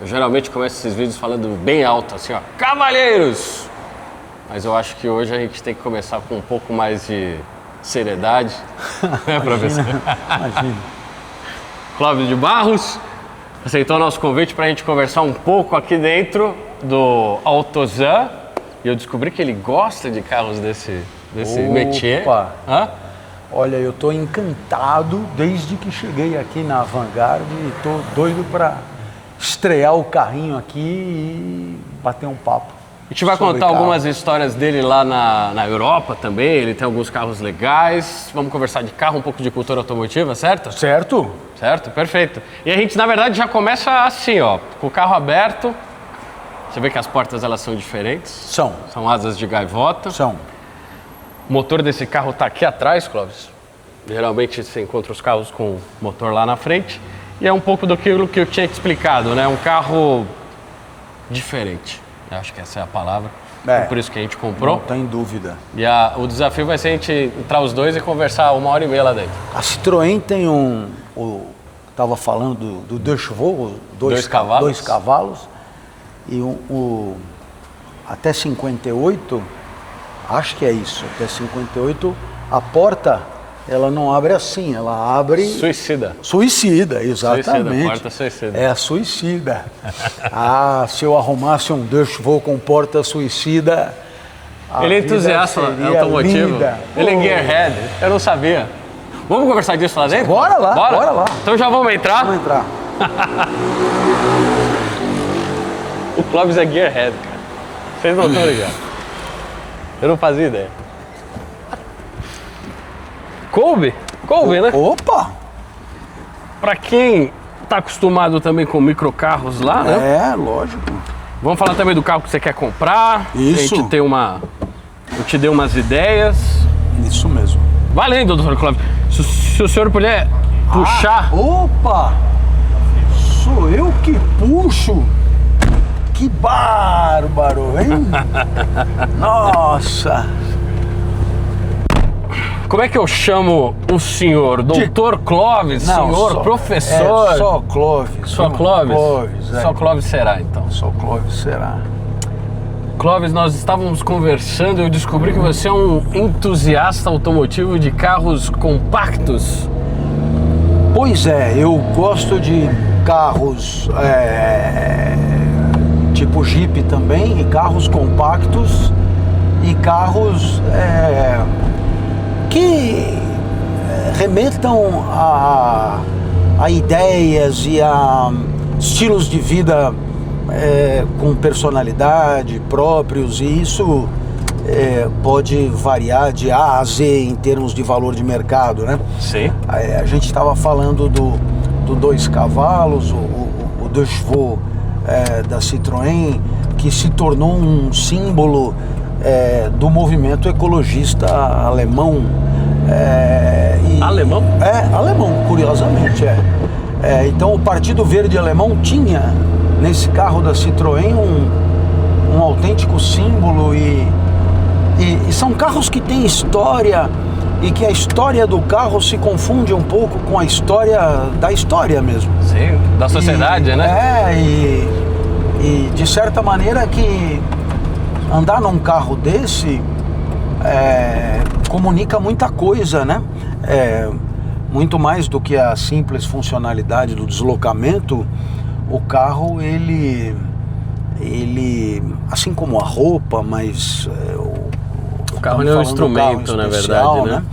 Eu geralmente começo esses vídeos falando bem alto, assim, ó, cavalheiros! Mas eu acho que hoje a gente tem que começar com um pouco mais de seriedade. Né, professor? Imagina. Clóvis de Barros aceitou nosso convite para a gente conversar um pouco aqui dentro do AutoZan. E eu descobri que ele gosta de carros desse métier. Hã? Olha, eu estou encantado desde que cheguei aqui na Vanguard e estou doido para estrear o carrinho aqui e bater um papo. A gente vai contar algumas histórias dele lá na Europa também, ele tem alguns carros legais. Vamos conversar de carro, um pouco de cultura automotiva, certo? Certo. Certo, perfeito. E a gente, na verdade, já começa assim, ó, com o carro aberto. Você vê que as portas, elas são diferentes? São. São asas de gaivota. São. O motor desse carro tá aqui atrás, Clóvis. Geralmente você encontra os carros com motor lá na frente. E é um pouco daquilo que eu tinha te explicado, né? Um carro diferente. Eu acho que essa é a palavra. É por isso que a gente comprou. Não tem dúvida. E o desafio vai ser a gente entrar os dois e conversar 1h30 lá dentro. A Citroën tem estava falando do deux chevaux, dois cavalos. E até 58, acho que é isso, até 58, a porta, ela não abre assim, ela abre... Suicida, exatamente. Suicida, porta suicida. É a suicida. Se eu arrumasse um deux chevaux com porta suicida... Ele é entusiasta automotivo. Linda. Ele é gearhead, eu não sabia. Vamos conversar disso lá dentro? Bora lá. Então já vamos entrar? Vamos entrar. O Clóvis é gearhead, cara. Vocês não estão ligados. Eu não fazia ideia. Coube, né? Opa! Pra quem tá acostumado também com microcarros lá, né? É, lógico. Vamos falar também do carro que você quer comprar. Isso. A gente tem eu te dei umas ideias. Isso mesmo. Valendo, doutor Clóvis. Se o senhor puder puxar... Opa! Sou eu que puxo? Que bárbaro, hein? Nossa! Como é que eu chamo o senhor? Doutor Clóvis? Não, senhor, professor? Só Clóvis. Só Clóvis? Clóvis, Só Clóvis será, então. Só Clóvis será. Clóvis, nós estávamos conversando e eu descobri que você é um entusiasta automotivo de carros compactos. Pois é, eu gosto de carros tipo Jeep também, e carros compactos e carros que remetam a ideias e a estilos de vida com personalidade próprios, e isso pode variar de A a Z em termos de valor de mercado, né? Sim. A gente estava falando do dois cavalos, o deux chevaux da Citroën, que se tornou um símbolo do movimento ecologista alemão. Alemão? Alemão, curiosamente. Então o Partido Verde Alemão tinha nesse carro da Citroën um autêntico símbolo, e são carros que têm história, e que a história do carro se confunde um pouco com a história da história mesmo. Sim, da sociedade, né? E de certa maneira que andar num carro desse comunica muita coisa, né? Muito mais do que a simples funcionalidade do deslocamento. O carro, ele assim como a roupa, mas o carro é um instrumento, na verdade, né?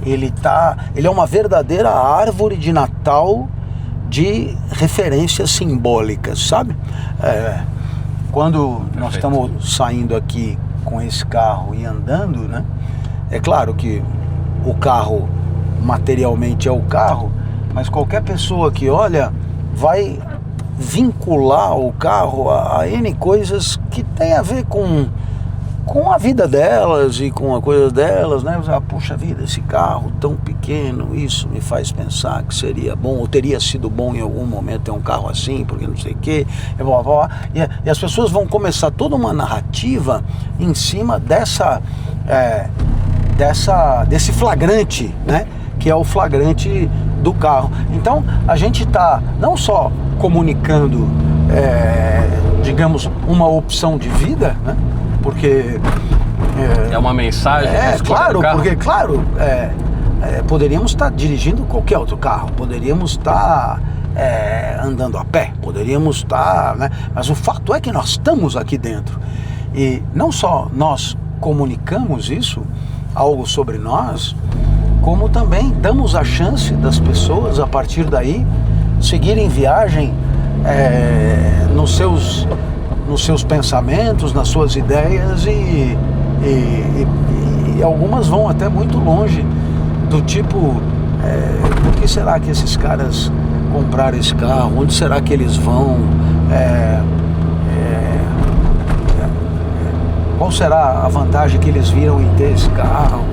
Ele é uma verdadeira árvore de Natal de referências simbólicas, sabe? Quando nós estamos saindo aqui com esse carro e andando, né? É claro que o carro materialmente é o carro, mas qualquer pessoa que olha vai vincular o carro a N coisas que tem a ver com a vida delas e com a coisa delas, né? Puxa vida, esse carro tão pequeno, isso me faz pensar que seria bom, ou teria sido bom em algum momento ter um carro assim, porque não sei o quê, e as pessoas vão começar toda uma narrativa em cima desse flagrante, né? Que é o flagrante do carro. Então a gente está não só comunicando digamos, uma opção de vida, né? Porque... É uma mensagem. Claro, porque, claro, poderíamos estar dirigindo qualquer outro carro, poderíamos estar andando a pé, poderíamos estar, né? Mas o fato é que nós estamos aqui dentro. E não só nós comunicamos isso, algo sobre nós, como também damos a chance das pessoas, a partir daí, seguirem viagem nos seus pensamentos, nas suas ideias e algumas vão até muito longe, do tipo, por que será que esses caras compraram esse carro? Onde será que eles vão? Qual será a vantagem que eles viram em ter esse carro?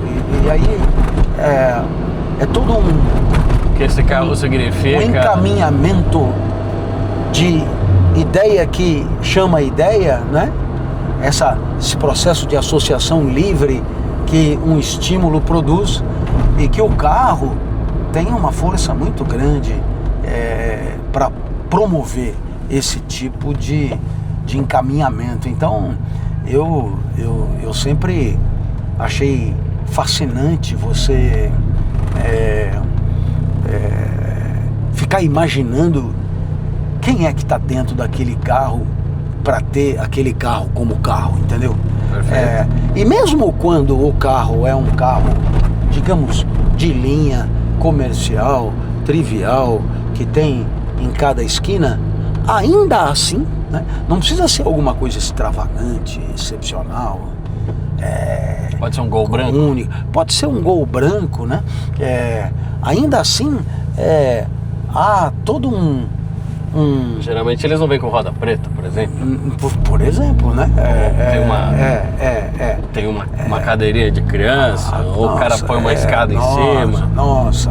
E aí é todo O que esse carro significa? um encaminhamento de ideia que chama ideia, né? Esse processo de associação livre que um estímulo produz, e que o carro tem uma força muito grande para promover esse tipo de encaminhamento. Então eu sempre achei fascinante você ficar imaginando quem é que está dentro daquele carro para ter aquele carro como carro, entendeu? E mesmo quando o carro é um carro, digamos, de linha, comercial, trivial, que tem em cada esquina, ainda assim, né, não precisa ser alguma coisa extravagante, excepcional. Pode ser um Gol branco. Único, pode ser um Gol branco, né? Ainda assim, há todo Geralmente eles não vêm com roda preta, por exemplo. Por exemplo, né? Tem uma cadeirinha de criança, ou o cara põe uma escada em cima. Nossa,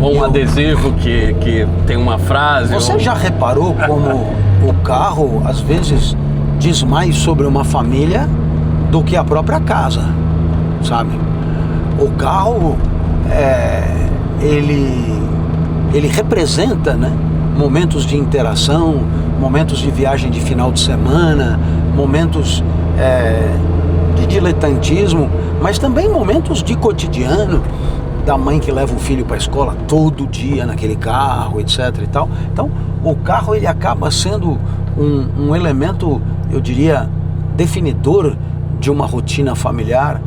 ou um adesivo que tem uma frase. Você já reparou como o carro, às vezes, diz mais sobre uma família do que a própria casa, sabe? O carro, ele representa, né, momentos de interação, momentos de viagem de final de semana, momentos de diletantismo, mas também momentos de cotidiano, da mãe que leva o filho para a escola todo dia naquele carro, etc. e tal. Então, o carro, ele acaba sendo um elemento, eu diria, definidor de uma rotina familiar,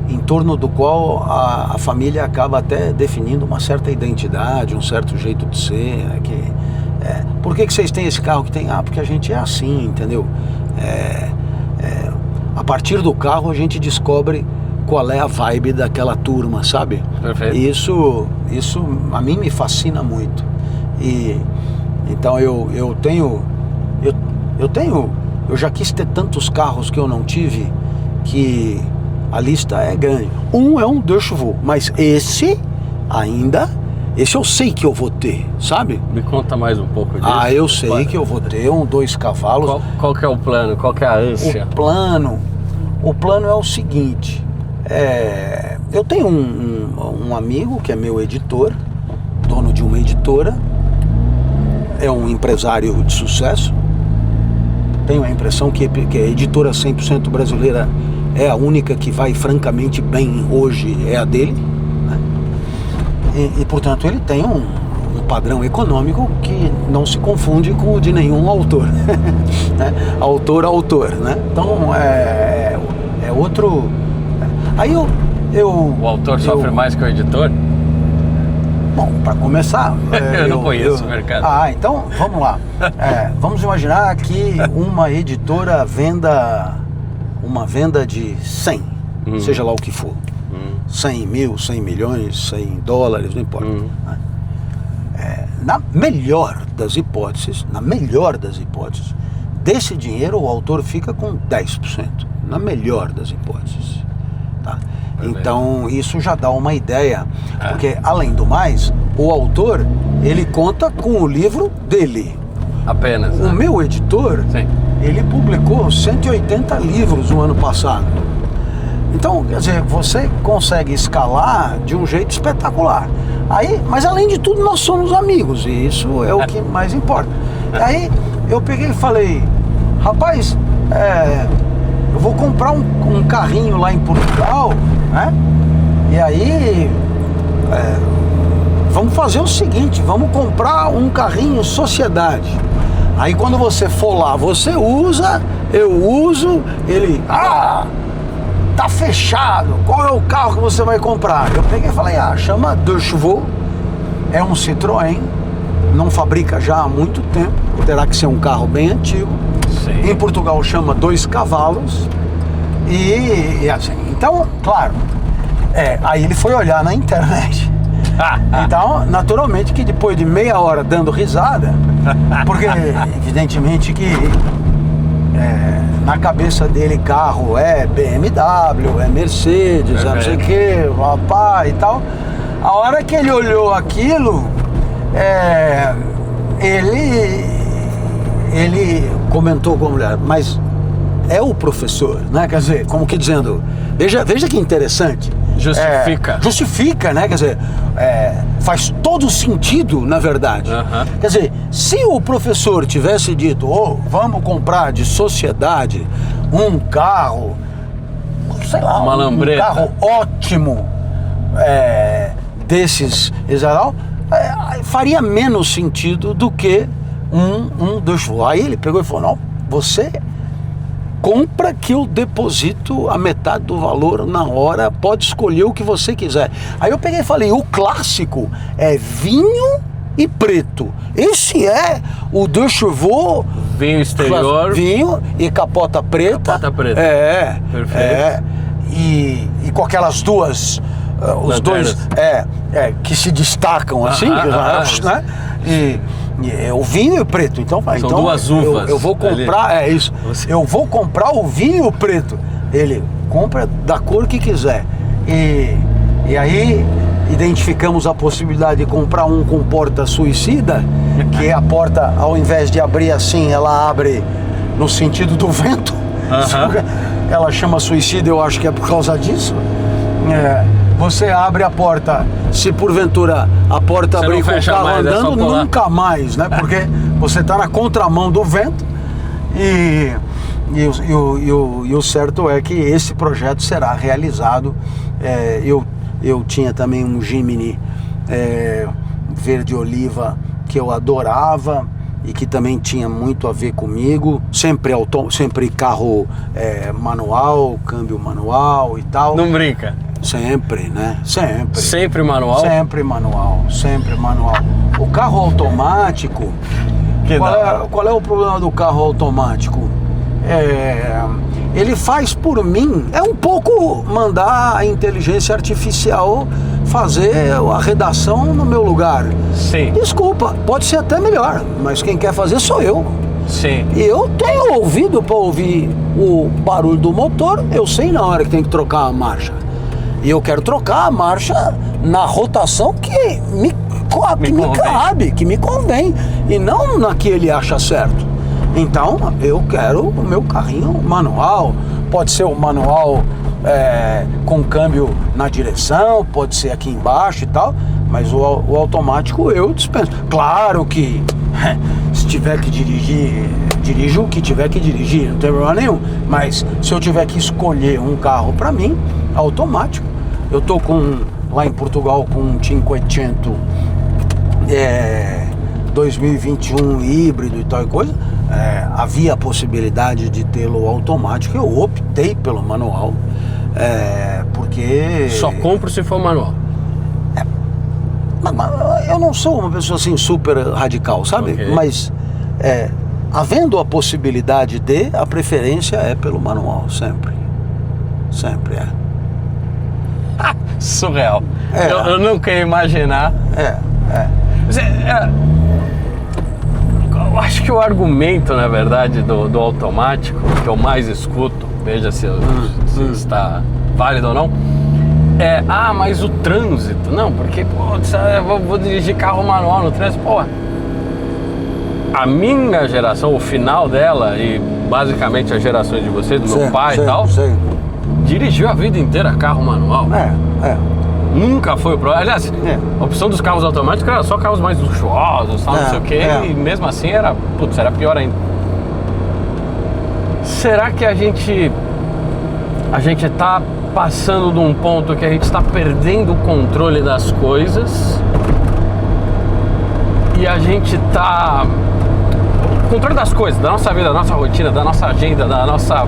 em torno do qual a família acaba até definindo uma certa identidade, um certo jeito de ser, né? Por que vocês têm esse carro que tem? Porque a gente é assim, entendeu? A partir do carro a gente descobre qual é a vibe daquela turma, sabe? Perfeito. E isso a mim me fascina muito. E então eu já quis ter tantos carros que eu não tive, que a lista é grande. Um é um Deux Chevaux, mas esse eu sei que eu vou ter, sabe? Me conta mais um pouco disso. Eu sei que eu vou ter um 2 cavalos. Qual que é o plano? Qual que é a ânsia? O plano é o seguinte, eu tenho um amigo que é meu editor, dono de uma editora, é um empresário de sucesso. Tenho a impressão que a editora 100% brasileira é a única que vai francamente bem hoje, é a dele, né? E portanto ele tem um padrão econômico que não se confunde com o de nenhum autor, né? Autor, né? Então é outro. Aí o autor sofre mais que o editor? Bom, para começar... eu não conheço o mercado. Então, vamos lá. Vamos imaginar que uma editora venda de 100, seja lá o que for. 100 mil, 100 milhões, 100 dólares, não importa. Na melhor das hipóteses, desse dinheiro o autor fica com 10%. Na melhor das hipóteses. Tá? Então isso já dá uma ideia, porque além do mais, o autor, ele conta com o livro dele. Apenas. O meu editor, sim, ele publicou 180 livros no ano passado. Então, quer dizer, você consegue escalar de um jeito espetacular. Mas além de tudo, nós somos amigos, e isso é o que mais importa. Aí eu peguei e falei, rapaz, eu vou comprar um carrinho lá em Portugal, né? E aí, vamos fazer o seguinte, vamos comprar um carrinho sociedade. Aí quando você for lá, você usa, eu uso, ele, tá fechado, qual é o carro que você vai comprar? Eu peguei e falei, chama 2 chevaux, é um Citroën, não fabrica já há muito tempo, terá que ser um carro bem antigo. Sim. Em Portugal chama 2 cavalos, e assim, então, claro, aí ele foi olhar na internet. Então, naturalmente que depois de meia hora dando risada, porque evidentemente que na cabeça dele carro é BMW, é Mercedes, não sei o que, rapaz e tal. A hora que ele olhou aquilo, ele comentou com a mulher, mas é o professor, né? Quer dizer, como que dizendo, veja que interessante. Justifica, né? Quer dizer, faz todo sentido, na verdade. Quer dizer, se o professor tivesse dito, vamos comprar de sociedade um carro, sei lá, um carro ótimo, desses, faria menos sentido do que um 2 chevaux. Aí ele pegou e falou, não, você compra que eu deposito a metade do valor na hora, pode escolher o que você quiser. Aí eu peguei e falei, o clássico é vinho e preto. Esse é o 2 chevaux. Vinho exterior. Vinho e capota preta. Capota preta. Perfeito. E com aquelas duas, os dois que se destacam assim, né? E o vinho e o preto, então são duas uvas. Eu vou comprar, isso. Eu vou comprar o vinho preto. Ele compra da cor que quiser. E aí identificamos a possibilidade de comprar um com porta suicida, que a porta, ao invés de abrir assim, ela abre no sentido do vento. Ela chama suicida, eu acho que é por causa disso. Você abre a porta, se porventura a porta abrir com o carro andando, nunca mais, né? Porque você está na contramão do vento e o certo é que esse projeto será realizado. Eu tinha também um Jimny verde oliva que eu adorava e que também tinha muito a ver comigo, sempre carro manual, câmbio manual e tal. Não brinca? Sempre, né? Sempre. Sempre manual? Sempre manual. O carro automático, qual é o problema do carro automático? Ele faz por mim, é um pouco mandar a inteligência artificial fazer a redação no meu lugar. Sim. Desculpa, pode ser até melhor, mas quem quer fazer sou eu. Sim. E eu tenho ouvido para ouvir o barulho do motor, eu sei na hora que tem que trocar a marcha. E eu quero trocar a marcha na rotação que me cabe, que me convém, e não na que ele acha certo. Então eu quero o meu carrinho manual. Pode ser o manual com câmbio na direção, pode ser aqui embaixo e tal, mas o automático eu dispenso. Claro que se tiver que dirigir, dirijo o que tiver que dirigir, não tem problema nenhum. Mas se eu tiver que escolher um carro para mim, automático. Eu tô lá em Portugal com um 500 2021 híbrido e tal coisa. Havia a possibilidade de tê-lo automático, eu optei pelo manual, porque... Só compro se for manual. Eu não sou uma pessoa assim super radical, sabe? Okay. Mas havendo a possibilidade a preferência é pelo manual, sempre. Sempre é. Surreal. Eu nunca ia imaginar. Eu acho que o argumento, na verdade, do automático, que eu mais escuto, veja se está válido ou não, mas o trânsito. Não, porque, eu vou dirigir carro manual no trânsito, a minha geração, o final dela, e basicamente as gerações de vocês, do meu pai e tal, dirigiu a vida inteira carro manual. Nunca foi o problema. Aliás, a opção dos carros automáticos era só carros mais luxuosos, tal, não sei o quê, e mesmo assim era pior ainda. Será que a gente tá passando de um ponto que a gente está perdendo o controle das coisas e a gente tá... O controle das coisas, da nossa vida, da nossa rotina, da nossa agenda, da nossa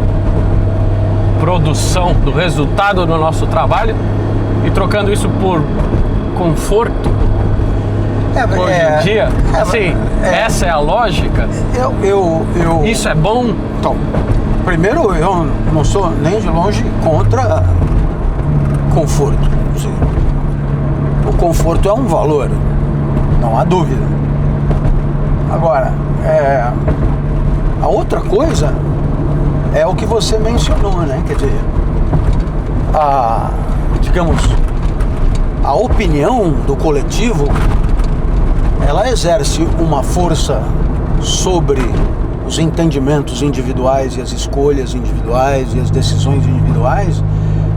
produção, do resultado do nosso trabalho e trocando isso por conforto hoje em dia? Assim, essa é a lógica? Isso é bom? Então, primeiro, eu não sou nem de longe contra conforto. O conforto é um valor, não há dúvida. Agora, a outra coisa é o que você mencionou, né? Quer dizer, a opinião do coletivo, ela exerce uma força sobre os entendimentos individuais e as escolhas individuais e as decisões individuais,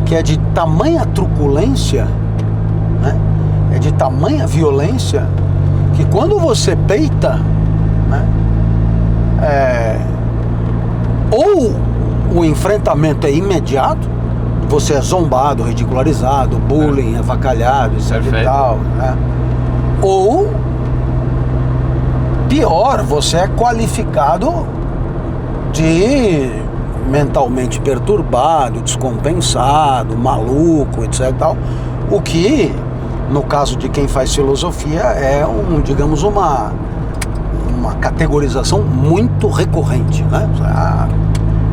que é de tamanha truculência, né? É de tamanha violência, que quando você peita, né? Ou o enfrentamento é imediato, você é zombado, ridicularizado, bullying, avacalhado, etc e tal, né? Ou pior, você é qualificado de mentalmente perturbado, descompensado, maluco, etc e tal, o que, no caso de quem faz filosofia, é uma categorização muito recorrente, né?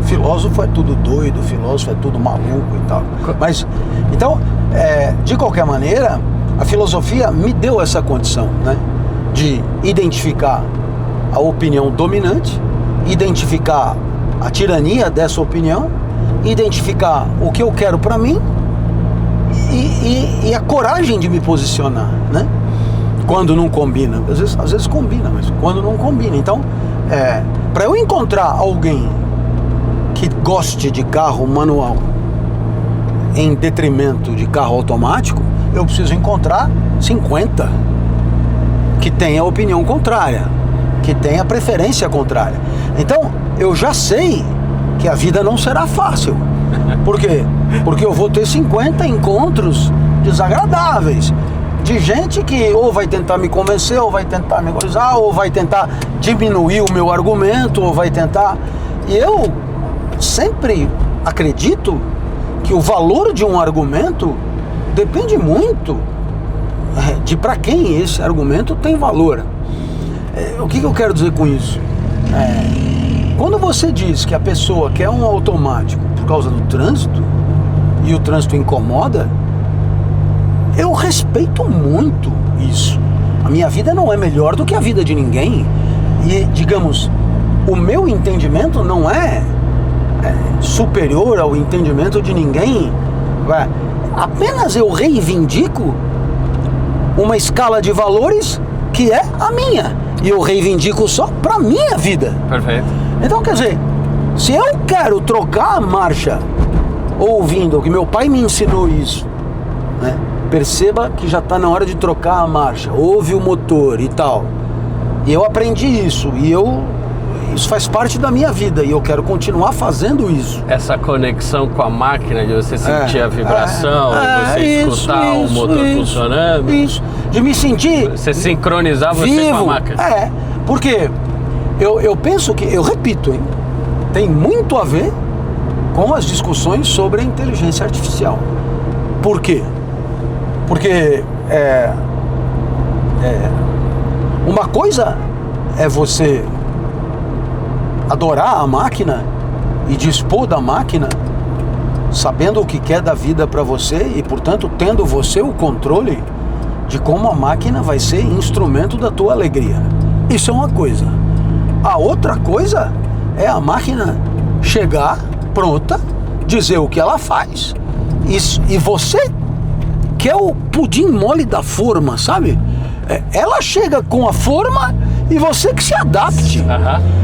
Filósofo é tudo doido, filósofo é tudo maluco e tal. Mas, então, de qualquer maneira, a filosofia me deu essa condição, né? De identificar a opinião dominante, identificar a tirania dessa opinião, identificar o que eu quero para mim e a coragem de me posicionar, né? Quando não combina, às vezes combina, mas quando não combina. Então, para eu encontrar alguém que goste de carro manual em detrimento de carro automático, eu preciso encontrar 50 que tenha opinião contrária, que tenha preferência contrária. Então, eu já sei que a vida não será fácil. Por quê? Porque eu vou ter 50 encontros desagradáveis de gente que ou vai tentar me convencer, ou vai tentar me coisar, ou vai tentar diminuir o meu argumento, ou vai tentar... E eu sempre acredito que o valor de um argumento depende muito de para quem esse argumento tem valor. O que eu quero dizer com isso? Quando você diz que a pessoa quer um automático por causa do trânsito, e o trânsito incomoda, eu respeito muito isso. A minha vida não é melhor do que a vida de ninguém. E, digamos, o meu entendimento não é superior ao entendimento de ninguém. Apenas eu reivindico uma escala de valores que é a minha. E eu reivindico só para minha vida. Perfeito. Então, quer dizer, se eu quero trocar a marcha ouvindo, que meu pai me ensinou isso, né? Perceba que já está na hora de trocar a marcha, ouve o motor e tal. E eu aprendi isso, isso faz parte da minha vida e eu quero continuar fazendo isso. Essa conexão com a máquina, de você sentir a vibração, você escutar o motor funcionando. Isso, de me sentir... Você sincronizar você vivo, com a máquina. Porque eu penso que, eu repito, tem muito a ver com as discussões sobre a inteligência artificial. Por quê? Porque uma coisa é você adorar a máquina e dispor da máquina, sabendo o que quer da vida para você e, portanto, tendo você o controle de como a máquina vai ser instrumento da tua alegria. Isso é uma coisa. A outra coisa é a máquina chegar pronta, dizer o que ela faz. Isso, e você quer o pudim mole da forma, sabe? Ela chega com a forma e você que se adapte.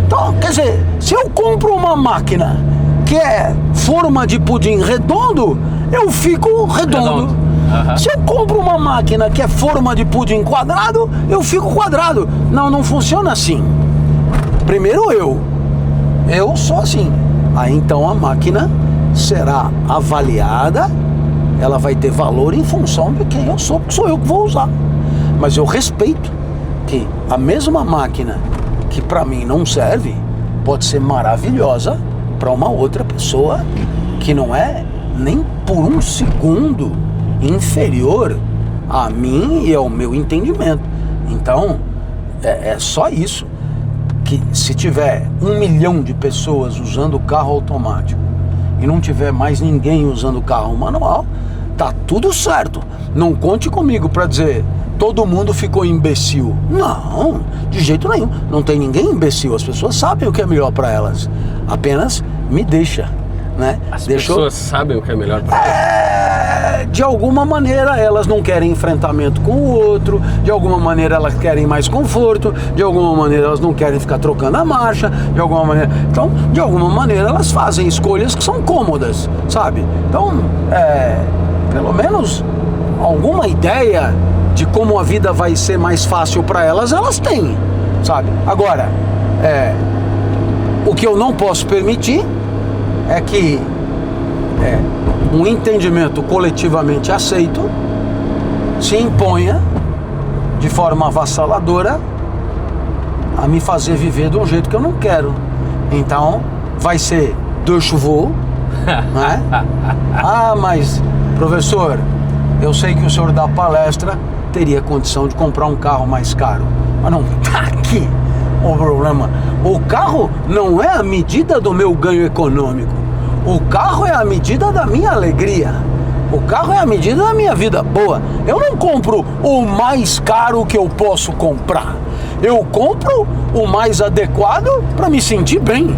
Então, quer dizer, se eu compro uma máquina que é forma de pudim redondo, eu fico redondo. Se eu compro uma máquina que é forma de pudim quadrado, eu fico quadrado. Não funciona assim. Primeiro eu sou assim. Aí então a máquina será avaliada, ela vai ter valor em função de quem eu sou, porque sou eu que vou usar. Mas eu respeito que a mesma máquina que para mim não serve, pode ser maravilhosa para uma outra pessoa que não é nem por um segundo inferior a mim e ao meu entendimento. Então, é só isso. Que se tiver 1 milhão de pessoas usando carro automático e não tiver mais ninguém usando carro manual, tá tudo certo. Não conte comigo para dizer todo mundo ficou imbecil. Não, de jeito nenhum. Não tem ninguém imbecil. As pessoas sabem o que é melhor para elas. Apenas me deixa, né? As pessoas sabem o que é melhor para elas. De alguma maneira elas não querem enfrentamento com o outro, de alguma maneira elas querem mais conforto, de alguma maneira elas não querem ficar trocando a marcha, de alguma maneira. Então, de alguma maneira elas fazem escolhas que são cômodas, sabe? Então, pelo menos alguma ideia de como a vida vai ser mais fácil para elas, elas têm, sabe? Agora, o que eu não posso permitir é que um entendimento coletivamente aceito se imponha de forma avassaladora a me fazer viver de um jeito que eu não quero. Então, vai ser de chuvou, né? Ah, mas, professor, eu sei que o senhor dá palestra, teria condição de comprar um carro mais caro. Mas não tá aqui o problema. O carro não é a medida do meu ganho econômico. O carro é a medida da minha alegria. O carro é a medida da minha vida boa. Eu não compro o mais caro que eu posso comprar. Eu compro o mais adequado para me sentir bem.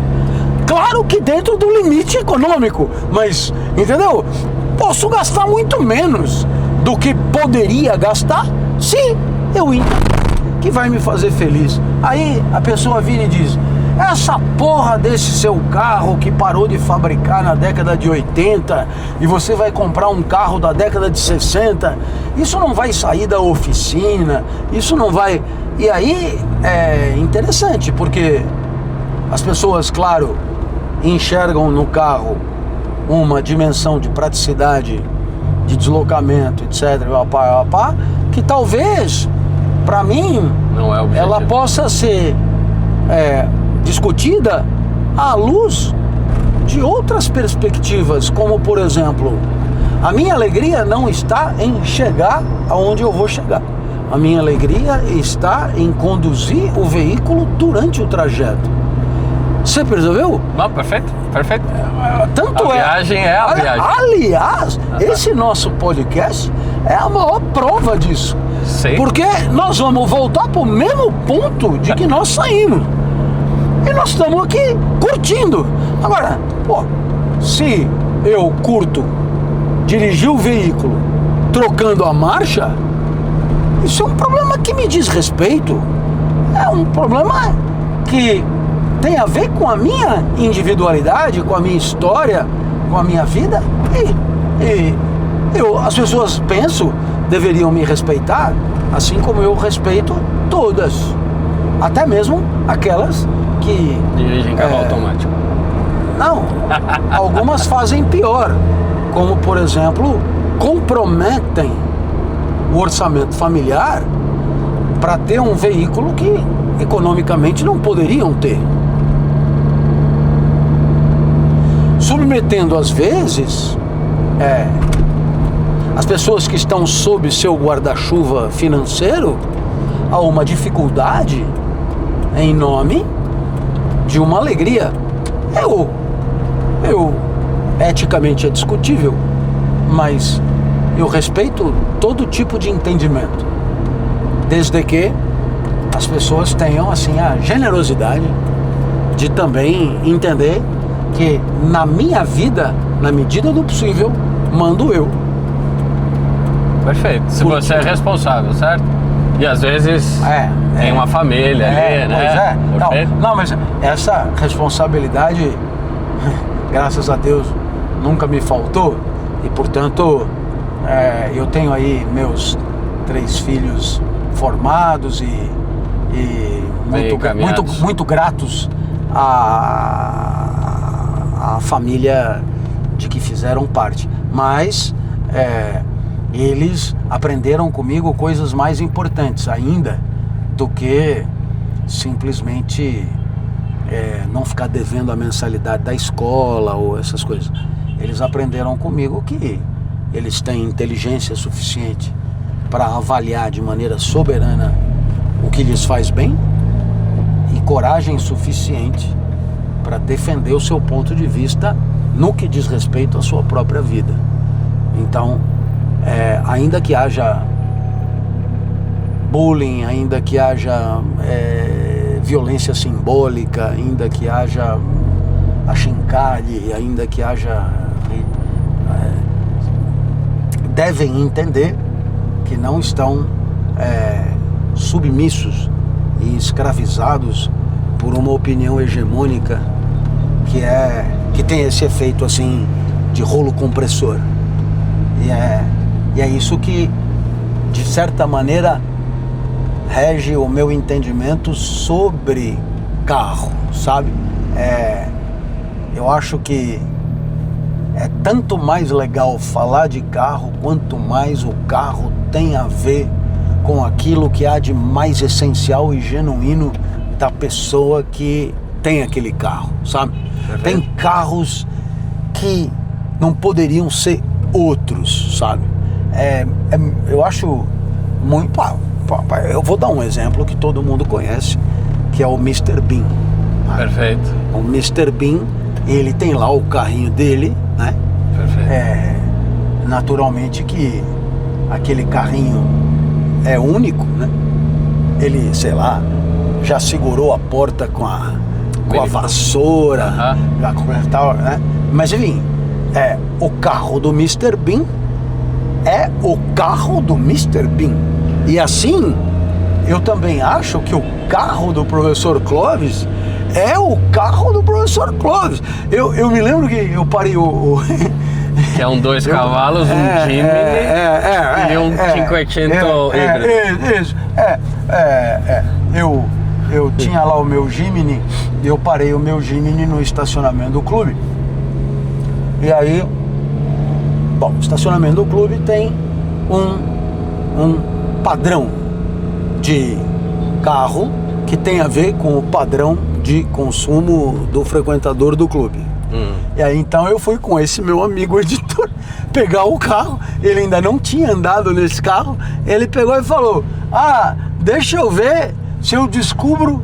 Claro que dentro do limite econômico, mas, entendeu? Posso gastar muito menos do que poderia gastar se eu entender que vai me fazer feliz. Aí a pessoa vira e diz: essa porra desse seu carro que parou de fabricar na década de 80 e você vai comprar um carro da década de 60, isso não vai sair da oficina, isso não vai... E aí é interessante, porque as pessoas, claro, enxergam no carro uma dimensão de praticidade, de deslocamento, etc., que talvez, para mim, não é objetivo. Ela possa ser discutida à luz de outras perspectivas, como, por exemplo, a minha alegria não está em chegar aonde eu vou chegar. A minha alegria está em conduzir o veículo durante o trajeto. Você percebeu? Não, perfeito. Tanto a viagem é a viagem. Aliás, esse nosso podcast é a maior prova disso. Sim. Porque nós vamos voltar para o mesmo ponto de que nós saímos. E nós estamos aqui curtindo. Agora, se eu curto dirigir o veículo trocando a marcha, isso é um problema que me diz respeito. É um problema que tem a ver com a minha individualidade, com a minha história, com a minha vida. E as pessoas, penso, deveriam me respeitar, assim como eu respeito todas. Até mesmo aquelas que dirigem carro automático. Não, algumas fazem pior, como, por exemplo, comprometem o orçamento familiar para ter um veículo que economicamente não poderiam ter. Submetendo, às vezes, as pessoas que estão sob seu guarda-chuva financeiro a uma dificuldade em nome de uma alegria. Eu eticamente é discutível, mas eu respeito todo tipo de entendimento, desde que as pessoas tenham, assim, a generosidade de também entender que na minha vida, na medida do possível, mando eu. Perfeito. Se você é responsável, certo? E às vezes tem uma família ali, né? Pois é. Não, mas essa responsabilidade, graças a Deus, nunca me faltou. E, portanto, Eu tenho aí meus 3 filhos formados e muito gratos à família de que fizeram parte. Mas eles aprenderam comigo coisas mais importantes ainda do que simplesmente não ficar devendo a mensalidade da escola ou essas coisas. Eles aprenderam comigo que eles têm inteligência suficiente para avaliar de maneira soberana o que lhes faz bem e coragem suficiente para defender o seu ponto de vista no que diz respeito à sua própria vida. Então, ainda que haja bullying, ainda que haja violência simbólica, ainda que haja achincalhe, ainda que haja... devem entender que não estão submissos e escravizados por uma opinião hegemônica que tem esse efeito assim de rolo compressor. E é isso que, de certa maneira, rege o meu entendimento sobre carro, sabe? Eu acho que é tanto mais legal falar de carro quanto mais o carro tem a ver com aquilo que há de mais essencial e genuíno da pessoa que tem aquele carro, sabe? Tem carros que não poderiam ser outros, sabe? Eu acho muito... Eu vou dar um exemplo que todo mundo conhece, que é o Mr. Bean. Perfeito. O Mr. Bean, ele tem lá o carrinho dele, né? Perfeito. Naturalmente que aquele carrinho é único, né? Ele, sei lá, já segurou a porta com a vassoura, tal, né? Mas enfim, o carro do Mr. Bean é o carro do Mr. Bean. E assim, eu também acho que o carro do professor Clóvis é o carro do professor Clóvis. Eu me lembro que eu parei que é um 2 cavalos, um Jimny e um 500 híbrido. Isso, eu tinha lá o meu Jimny, eu parei o meu Jimny no estacionamento do clube. E aí, bom, o estacionamento do clube tem um padrão de carro que tem a ver com o padrão de consumo do frequentador do clube. E aí então eu fui com esse meu amigo editor pegar o carro. Ele ainda não tinha andado nesse carro. Ele pegou e falou: deixa eu ver se eu descubro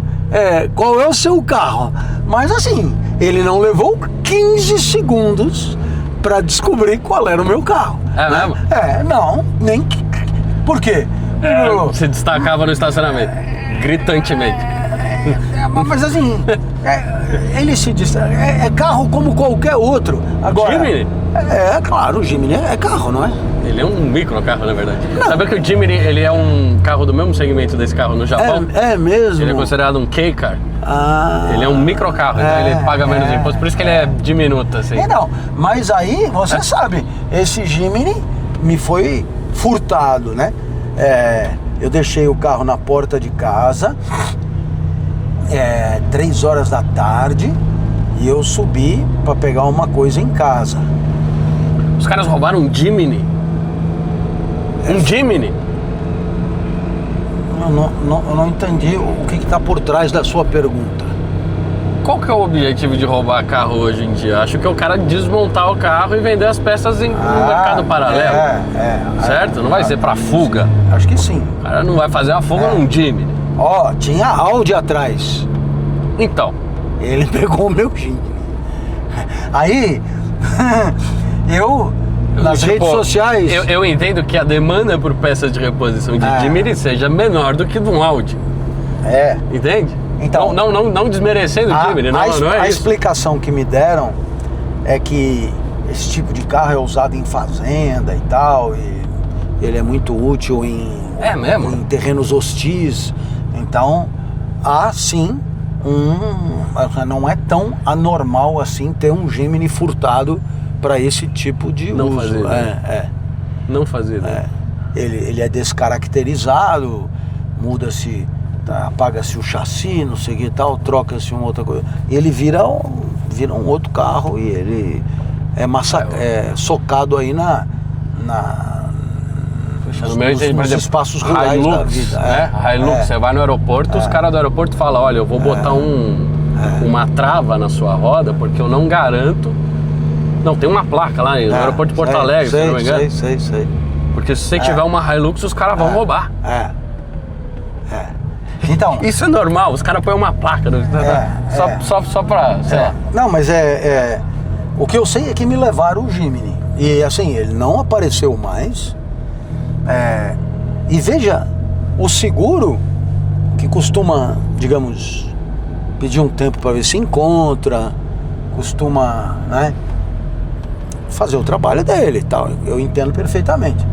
qual é o seu carro. Mas assim, ele não levou 15 segundos para descobrir qual era o meu carro. Mesmo? Não, nem... Por quê? Se destacava no estacionamento, gritantemente. Mas assim, ele se destaca. É carro como qualquer outro. Agora, Jimny? Claro, o Jimny é carro, não é? Ele é um micro carro, na verdade. Sabe que o Jimny, ele é um carro do mesmo segmento desse carro no Japão? É mesmo? Ele é considerado um K-car. Ele é um micro carro, então ele paga menos imposto, por isso que ele é diminuto, assim. Não, mas aí, você sabe, esse Jimny me foi furtado, né? Eu deixei o carro na porta de casa, 3 horas da tarde, e eu subi para pegar uma coisa em casa. Os caras roubaram um Jimny? Um Jimny? Eu não entendi o que está por trás da sua pergunta. Qual que é o objetivo de roubar carro hoje em dia? Acho que é o cara desmontar o carro e vender as peças no mercado paralelo. Certo? Não vai ser pra fuga. Acho que sim. O cara não vai fazer a fuga num Jimny. Tinha Audi atrás. Então. Ele pegou o meu Jimny. Aí, nas redes sociais... Eu entendo que a demanda por peças de reposição de Jimny seja menor do que de um Audi. Entende? Então, não desmerecendo o Jimny, não é isso. A explicação que me deram é que esse tipo de carro é usado em fazenda e tal, e ele é muito útil em terrenos hostis. Então, há sim não é tão anormal assim ter um Jimny furtado para esse tipo de uso. Não fazia ideia. Ele é descaracterizado, muda-se, tá, apaga-se o chassi, não sei o que e tal, troca-se uma outra coisa. Ele vira um outro carro e ele é socado aí No meio, por nos exemplo, espaços rurais Hilux, da vida. né? Hilux, você vai no aeroporto, os caras do aeroporto falam, olha, eu vou botar uma trava na sua roda, porque eu não garanto... Não, tem uma placa lá no aeroporto de Porto Alegre, se não me engano. Sei. Porque se você tiver uma Hilux, os caras vão roubar. Então... Isso é normal, os caras põem uma placa. Só pra, sei lá. Não, mas o que eu sei é que me levaram o Jimny. E assim, ele não apareceu mais. E veja, o seguro, que costuma, digamos, pedir um tempo para ver se encontra, costuma, né, fazer o trabalho dele e tal. Eu entendo perfeitamente.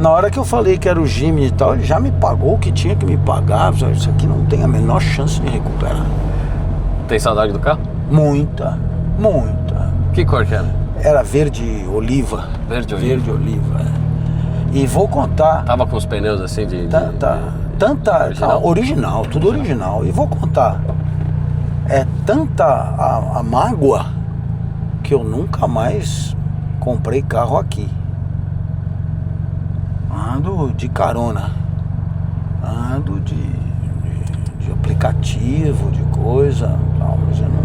Na hora que eu falei que era o Jimny e tal, ele já me pagou o que tinha que me pagar. Isso aqui não tem a menor chance de recuperar. Tem saudade do carro? Muita. Que cor que era? Era verde oliva. Verde oliva. E vou contar. Tava com os pneus assim de... Original, tudo original. E vou contar. É tanta a mágoa que eu nunca mais comprei carro aqui. Ando de carona. Ando de aplicativo, de coisa. Tal, mas eu não...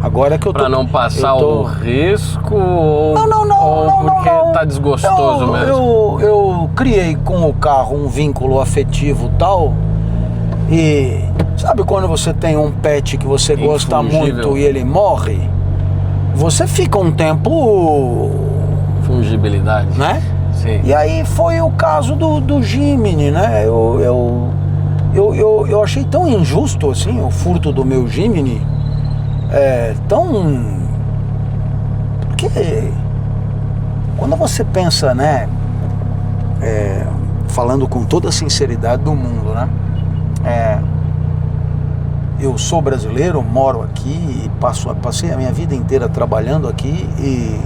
Agora que eu tô... Pra não passar o risco ou... Não, porque tá desgostoso mesmo? Eu criei com o carro um vínculo afetivo tal. E sabe quando você tem um pet que você gosta muito e ele morre? Você fica um tempo... Fungibilidade. Né? Sim. E aí foi o caso do Jimny, né? Eu achei tão injusto assim o furto do meu Jimny. Porque quando você pensa, né, falando com toda a sinceridade do mundo, né, eu sou brasileiro, moro aqui, passei a minha vida inteira trabalhando aqui e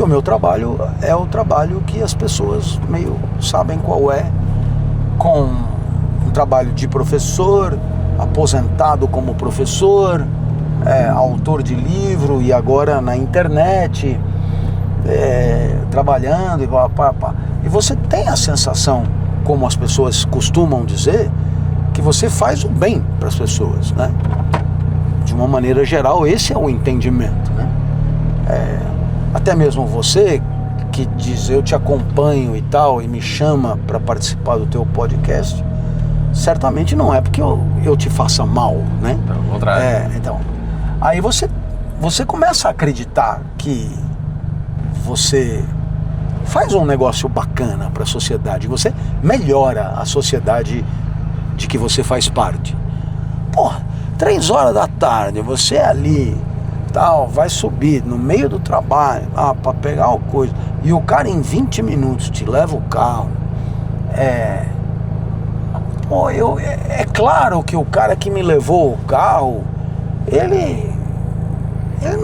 o meu trabalho é o trabalho que as pessoas meio sabem qual é, com um trabalho de professor, aposentado como professor, autor de livro e agora na internet, trabalhando e você tem a sensação, como as pessoas costumam dizer, que você faz o bem para as pessoas, né? De uma maneira geral, esse é o entendimento, né? Até mesmo você que diz eu te acompanho e tal e me chama para participar do teu podcast, certamente não é porque eu te faça mal, né? Pelo contrário. Então, aí você começa a acreditar que você faz um negócio bacana para a sociedade, você melhora a sociedade de que você faz parte. Porra, 3 horas da tarde, você ali, tal, vai subir no meio do trabalho, para pegar o coisa, e o cara em 20 minutos te leva o carro. É claro que o cara que me levou o carro, ele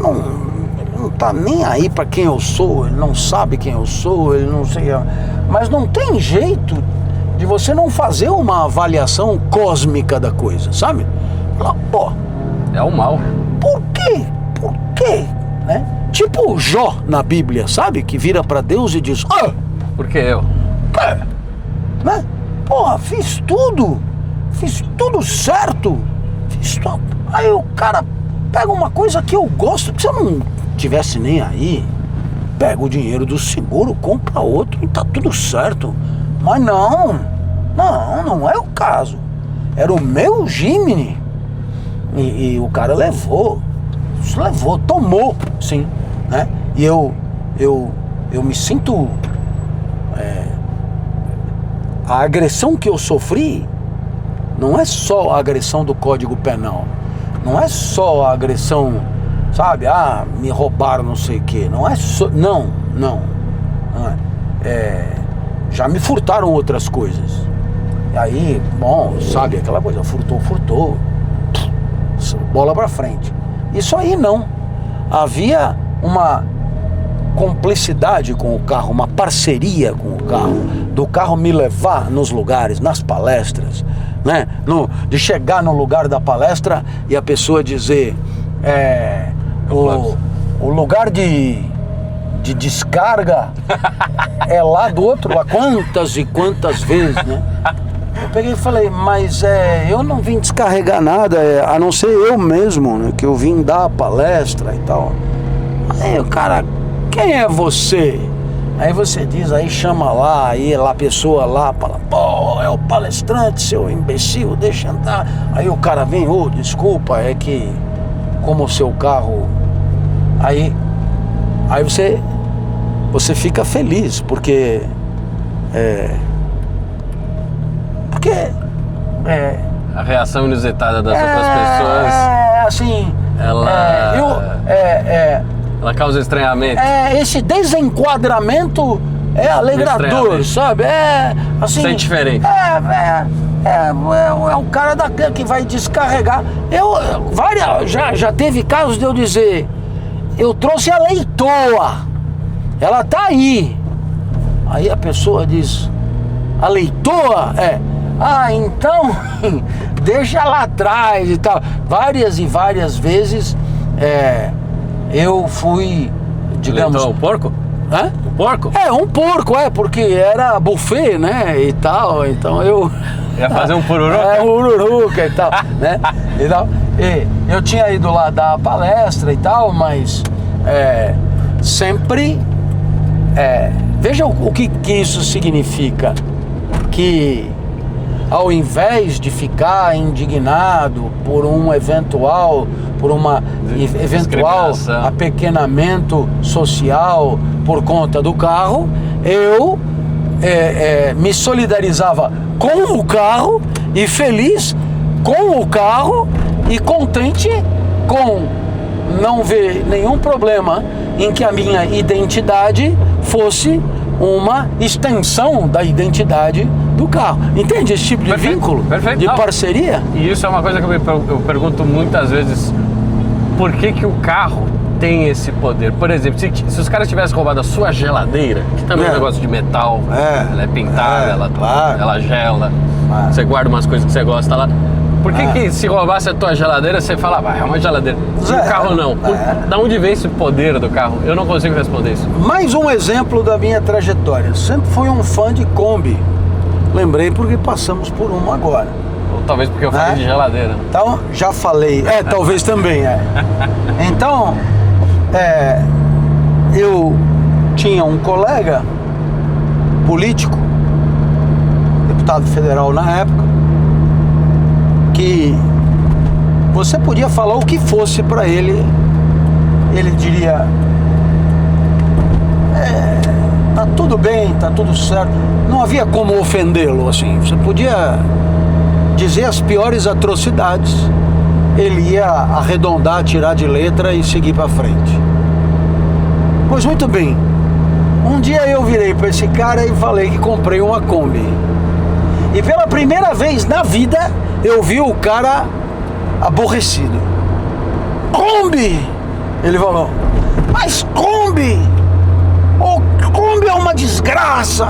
não tá nem aí para quem eu sou, ele não sabe quem eu sou, ele não sei, mas não tem jeito de você não fazer uma avaliação cósmica da coisa, sabe? Pô, é o mal. Por quê? Né? Tipo Jó na Bíblia, sabe? Que vira para Deus e diz: por que eu? Né? Porra, fiz tudo certo, Aí o cara pega uma coisa que eu gosto, que se eu não tivesse nem aí, pega o dinheiro do seguro, compra outro e tá tudo certo. Mas não é o caso. Era o meu Jimny e o cara tomou, sim, né? E eu me sinto... a agressão que eu sofri não é só a agressão do Código Penal, não é só a agressão, sabe, me roubaram não sei o que, não é só, não é. Já me furtaram outras coisas, e aí, bom, sabe, aquela coisa, furtou, bola pra frente. Isso aí não, havia cumplicidade com o carro, uma parceria com o carro, do carro me levar nos lugares, nas palestras, né? De chegar no lugar da palestra e a pessoa dizer o lugar de descarga é lá do outro, há quantas e quantas vezes, né? Eu peguei e falei, mas eu não vim descarregar nada, a não ser eu mesmo, né, que eu vim dar a palestra e tal. Aí o cara, quem é você? Aí você diz, aí chama lá, aí lá a pessoa lá fala, pô, é o palestrante, seu imbecil, deixa entrar. Aí o cara vem, desculpa, é que como o seu carro... Aí você fica feliz, porque a reação inusitada das outras pessoas, assim, ela causa estranhamento. Esse desenquadramento é alegrador, sabe? Assim, isso é diferente. É o cara que vai descarregar. Já teve casos de eu dizer, eu trouxe a leitoa, ela tá aí. Aí a pessoa diz, a leitoa? Então deixa lá atrás e tal. Várias e várias vezes eu fui, digamos... Leitoa, o porco? Hã? O porco? Um porco, porque era buffet, né, e tal, então eu... Ia fazer um pururuca? Pururuca e tal, né, e tal. E eu tinha ido lá dar a palestra e tal, mas sempre... veja o que isso significa, que ao invés de ficar indignado por uma eventual apequenamento social por conta do carro, eu me solidarizava com o carro e feliz com o carro e contente com não ver nenhum problema em que a minha identidade fosse uma extensão da identidade do carro. Entende esse tipo de vínculo? Perfeito. De parceria? E isso é uma coisa que eu pergunto muitas vezes, por que o carro tem esse poder? Por exemplo, se os caras tivessem roubado a sua geladeira, que também é um negócio de metal, ela é pintada, ela gela, você guarda umas coisas que você gosta lá. Por que se roubasse a tua geladeira, você fala, é uma geladeira, e o carro não? Da onde vem esse poder do carro? Eu não consigo responder isso. Mais um exemplo da minha trajetória. Sempre fui um fã de Kombi. Lembrei porque passamos por uma agora. Ou talvez porque eu falei de geladeira. Então, já falei. Talvez também, Então, eu tinha um colega político, deputado federal na época, que você podia falar o que fosse para ele, ele diria, tá tudo bem, tá tudo certo. Não havia como ofendê-lo, assim. Você podia dizer as piores atrocidades, ele ia arredondar, tirar de letra e seguir para frente. Pois muito bem, um dia eu virei para esse cara e falei que comprei uma Kombi. E pela primeira vez na vida eu vi o cara aborrecido. Kombi! Ele falou, mas Kombi! Kombi é uma desgraça!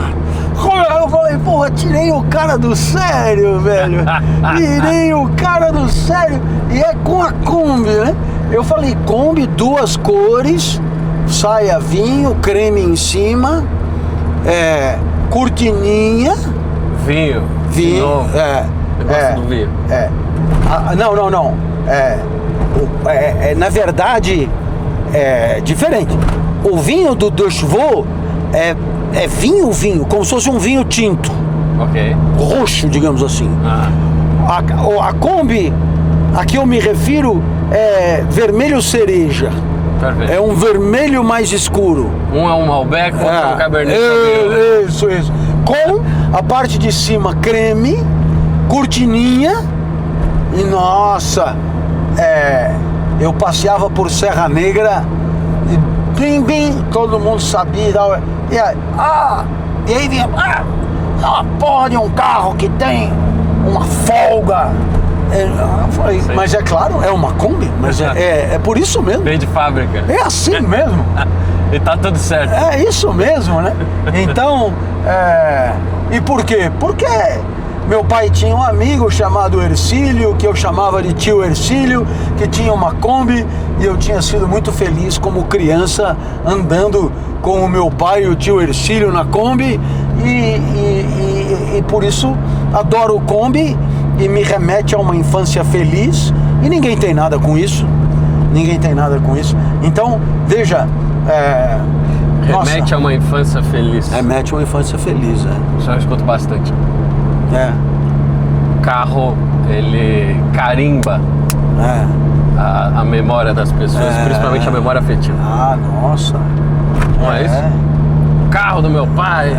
Eu falei, porra, tirei o cara do sério, velho. Tirei o cara do sério. E é com a Kombi, né? Eu falei, Kombi, 2 cores, saia vinho, creme em cima, cortininha. Vinho. Vinho. Eu gosto do vinho. Não. Na verdade, é diferente. O vinho do Deux Chevaux é vinho, como se fosse um vinho tinto. Ok. Roxo, digamos assim. A Kombi, a que eu me refiro, é vermelho cereja. Perfeito. É um vermelho mais escuro. Um é um Malbec, outro é um Cabernet Sauvignon. Isso. Com a parte de cima creme, cortininha. E nossa, eu passeava por Serra Negra e bim, todo mundo sabia. E aí vinha uma porra de um carro que tem uma folga. Eu falei, mas é claro, é uma Kombi, mas é por isso mesmo. Vem de fábrica. É assim mesmo. E tá tudo certo. É isso mesmo, né? Então, e por quê? Porque meu pai tinha um amigo chamado Ercílio, que eu chamava de tio Ercílio, que tinha uma Kombi, e eu tinha sido muito feliz como criança andando com o meu pai e o tio Ercílio na Kombi, e por isso adoro o Kombi e me remete a uma infância feliz, e ninguém tem nada com isso. Ninguém tem nada com isso. Então, veja... remete a uma infância feliz. Remete a uma infância feliz, Isso eu escuto bastante. O carro, ele carimba a memória das pessoas, principalmente a memória afetiva. Ah, nossa. Não é isso? O carro do meu pai,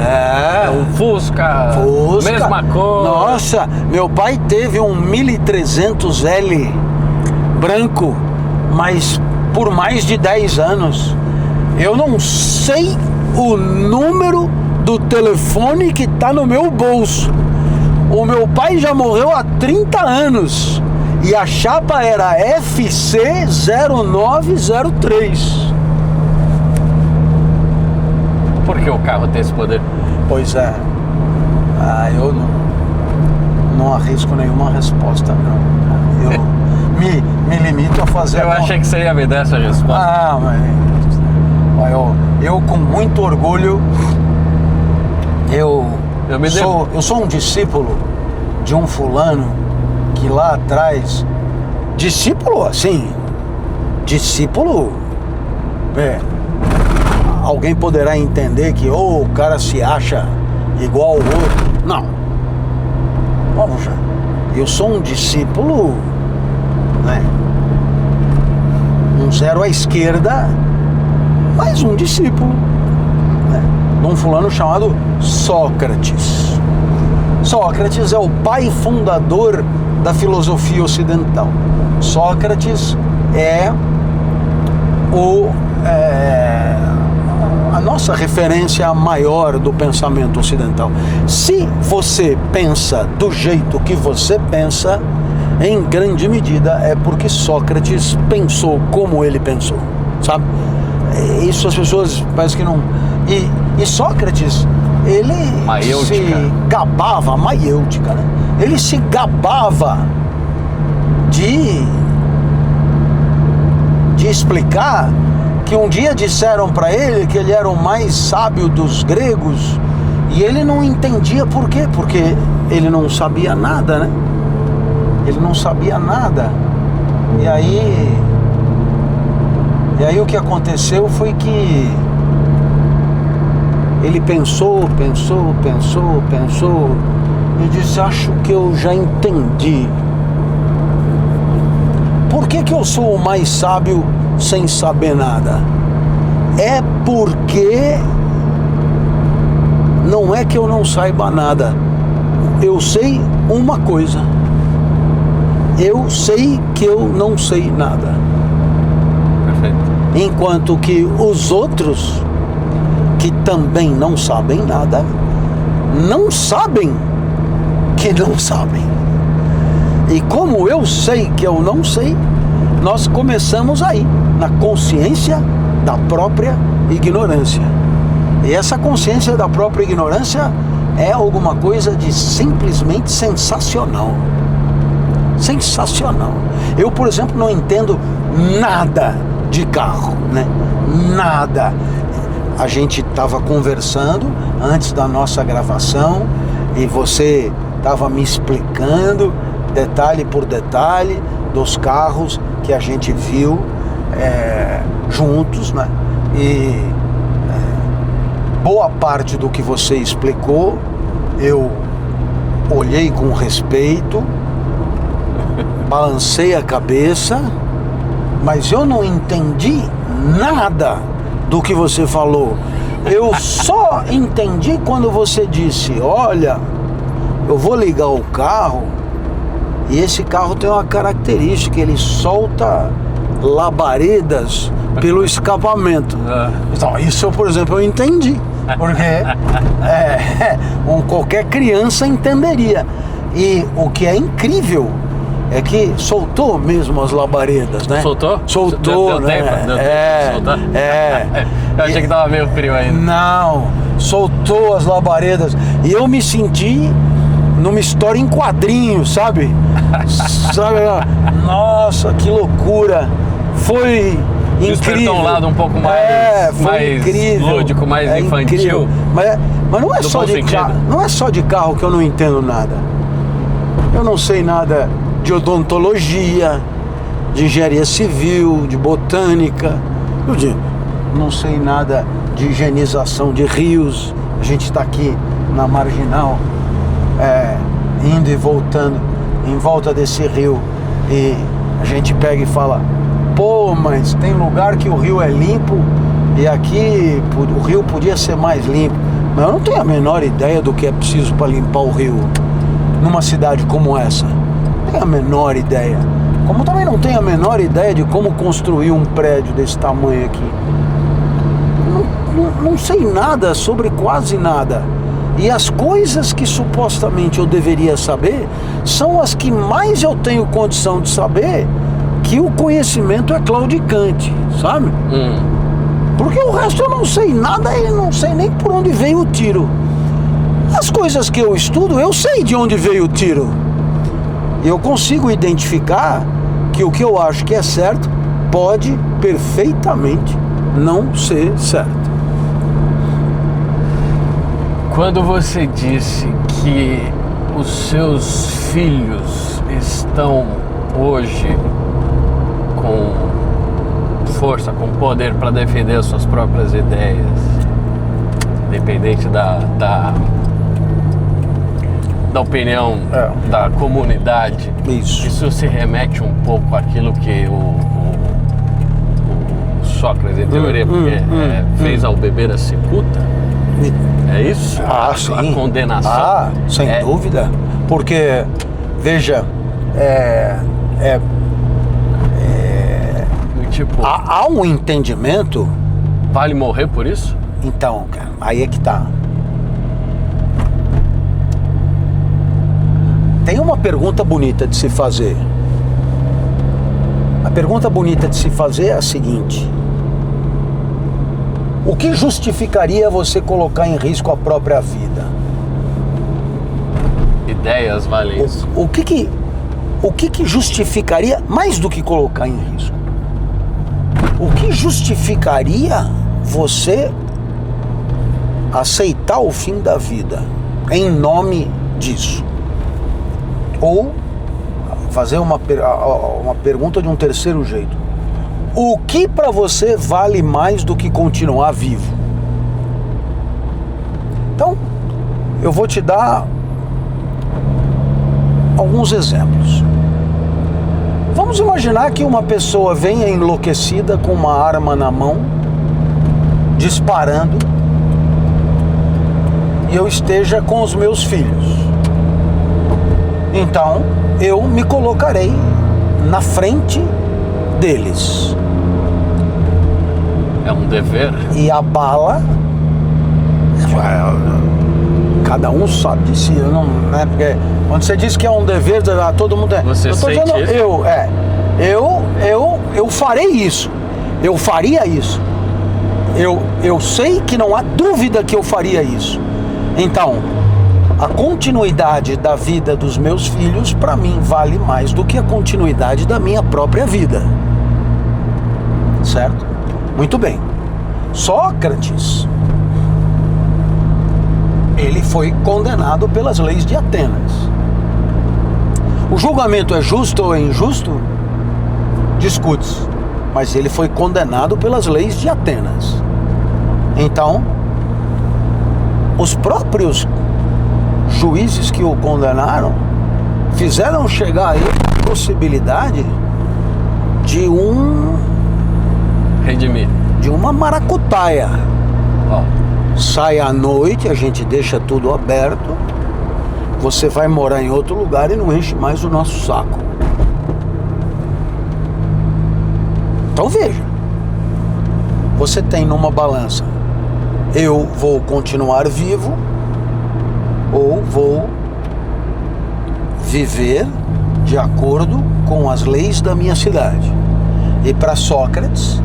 um Fusca, mesma cor. Nossa, meu pai teve um 1300L branco, mas por mais de 10 anos. Eu não sei o número do telefone que tá no meu bolso. O meu pai já morreu há 30 anos e a chapa era FC0903. Por que o carro tem esse poder? Pois é. Eu não arrisco nenhuma resposta, não. Eu me limito a fazer... Eu achei que você ia me dar essa resposta. Eu com muito orgulho, eu sou um discípulo de um fulano que lá atrás, discípulo, alguém poderá entender que o cara se acha igual ao outro. Não. Vamos já. Eu sou um discípulo, né? Um zero à esquerda, mas um discípulo, né? De um fulano chamado Sócrates. Sócrates é o pai fundador da filosofia ocidental. Sócrates é a nossa referência maior do pensamento ocidental. Se você pensa do jeito que você pensa, em grande medida é porque Sócrates pensou como ele pensou, sabe? Isso as pessoas parece que não... E Sócrates, ele se gabava, maiêutica, né? Ele se gabava de explicar que um dia disseram para ele que ele era o mais sábio dos gregos e ele não entendia por quê, porque ele não sabia nada, né? Ele não sabia nada. E aí o que aconteceu foi que ele pensou e disse: acho que eu já entendi. Por que eu sou o mais sábio sem saber nada? É porque não é que eu não saiba nada. Eu sei uma coisa. Eu sei que eu não sei nada. Perfeito. Enquanto que os outros, que também não sabem nada, não sabem que não sabem. E como eu sei que eu não sei, nós começamos aí, na consciência da própria ignorância. E essa consciência da própria ignorância é alguma coisa de simplesmente sensacional. Sensacional. Eu, por exemplo, não entendo nada de carro, né? Nada. A gente estava conversando antes da nossa gravação e você estava me explicando detalhe por detalhe dos carros que a gente viu juntos, né? E boa parte do que você explicou eu olhei com respeito, balancei a cabeça, mas eu não entendi nada do que você falou. Eu só entendi quando você disse: olha, eu vou ligar o carro e esse carro tem uma característica, ele solta labaredas pelo escapamento. Então, isso, por exemplo, eu entendi, porque qualquer criança entenderia. E o que é incrível é que soltou mesmo as labaredas, né? Soltou? Soltou, deu né? Tempo? Deu tempo de soltar? Eu achei que tava meio frio ainda. Não, soltou as labaredas. E eu me senti numa história em quadrinhos, sabe? Sabe? Nossa, que loucura. Foi Despertou incrível. um lado um pouco mais, foi mais incrível. lúdico, mais infantil. Incrível. Mas não é No só bom de sentido. carro, não é só de carro que eu não entendo nada. Eu não sei nada de odontologia, de engenharia civil, de botânica. Não sei nada de higienização de rios. A gente está aqui na Marginal, indo e voltando em volta desse rio, e a gente pega e fala: pô, mas tem lugar que o rio é limpo e aqui o rio podia ser mais limpo. Mas eu não tenho a menor ideia do que é preciso para limpar o rio numa cidade como essa. Não tenho a menor ideia. Como também não tenho a menor ideia de como construir um prédio desse tamanho aqui. Não sei nada sobre quase nada. E as coisas que supostamente eu deveria saber são as que mais eu tenho condição de saber, que o conhecimento é claudicante, sabe? Porque o resto eu não sei nada e não sei nem por onde veio o tiro. As coisas que eu estudo, eu sei de onde veio o tiro. E eu consigo identificar que o que eu acho que é certo pode perfeitamente não ser certo. Quando você disse que os seus filhos estão hoje com força, com poder para defender as suas próprias ideias, independente da opinião da comunidade, isso se remete um pouco àquilo que o Sócrates, em teoria, fez ao beber a cicuta? É isso? Sim. A condenação? Sem dúvida. Porque, veja, tipo, há um entendimento. Vale morrer por isso? Então, cara, aí é que tá. Tem uma pergunta bonita de se fazer. A pergunta bonita de se fazer é a seguinte: o que justificaria você colocar em risco a própria vida? Ideias valem isso. O que justificaria, mais do que colocar em risco, o que justificaria você aceitar o fim da vida em nome disso? Ou fazer uma pergunta de um terceiro jeito: o que para você vale mais do que continuar vivo? Então, eu vou te dar alguns exemplos. Vamos imaginar que uma pessoa venha enlouquecida com uma arma na mão, disparando, e eu esteja com os meus filhos. Então, eu me colocarei na frente deles. É um dever. E a bala, cada um sabe de si, eu não, né? Porque quando você diz que é um dever, todo mundo é. Você eu tô sente dizendo, isso? eu farei isso. Eu faria isso. Eu sei que não há dúvida que eu faria isso. Então, a continuidade da vida dos meus filhos, para mim, vale mais do que a continuidade da minha própria vida. Certo? Muito bem. Sócrates, ele foi condenado pelas leis de Atenas. O julgamento é justo ou é injusto? Discute-se. Mas ele foi condenado pelas leis de Atenas. Então, os próprios juízes que o condenaram fizeram chegar aí a possibilidade de redimir, de uma maracutaia. Sai à noite, a gente deixa tudo aberto, você vai morar em outro lugar e não enche mais o nosso saco. Então veja, você tem numa balança: eu vou continuar vivo ou vou viver de de acordo com as leis da minha cidade. E para Sócrates,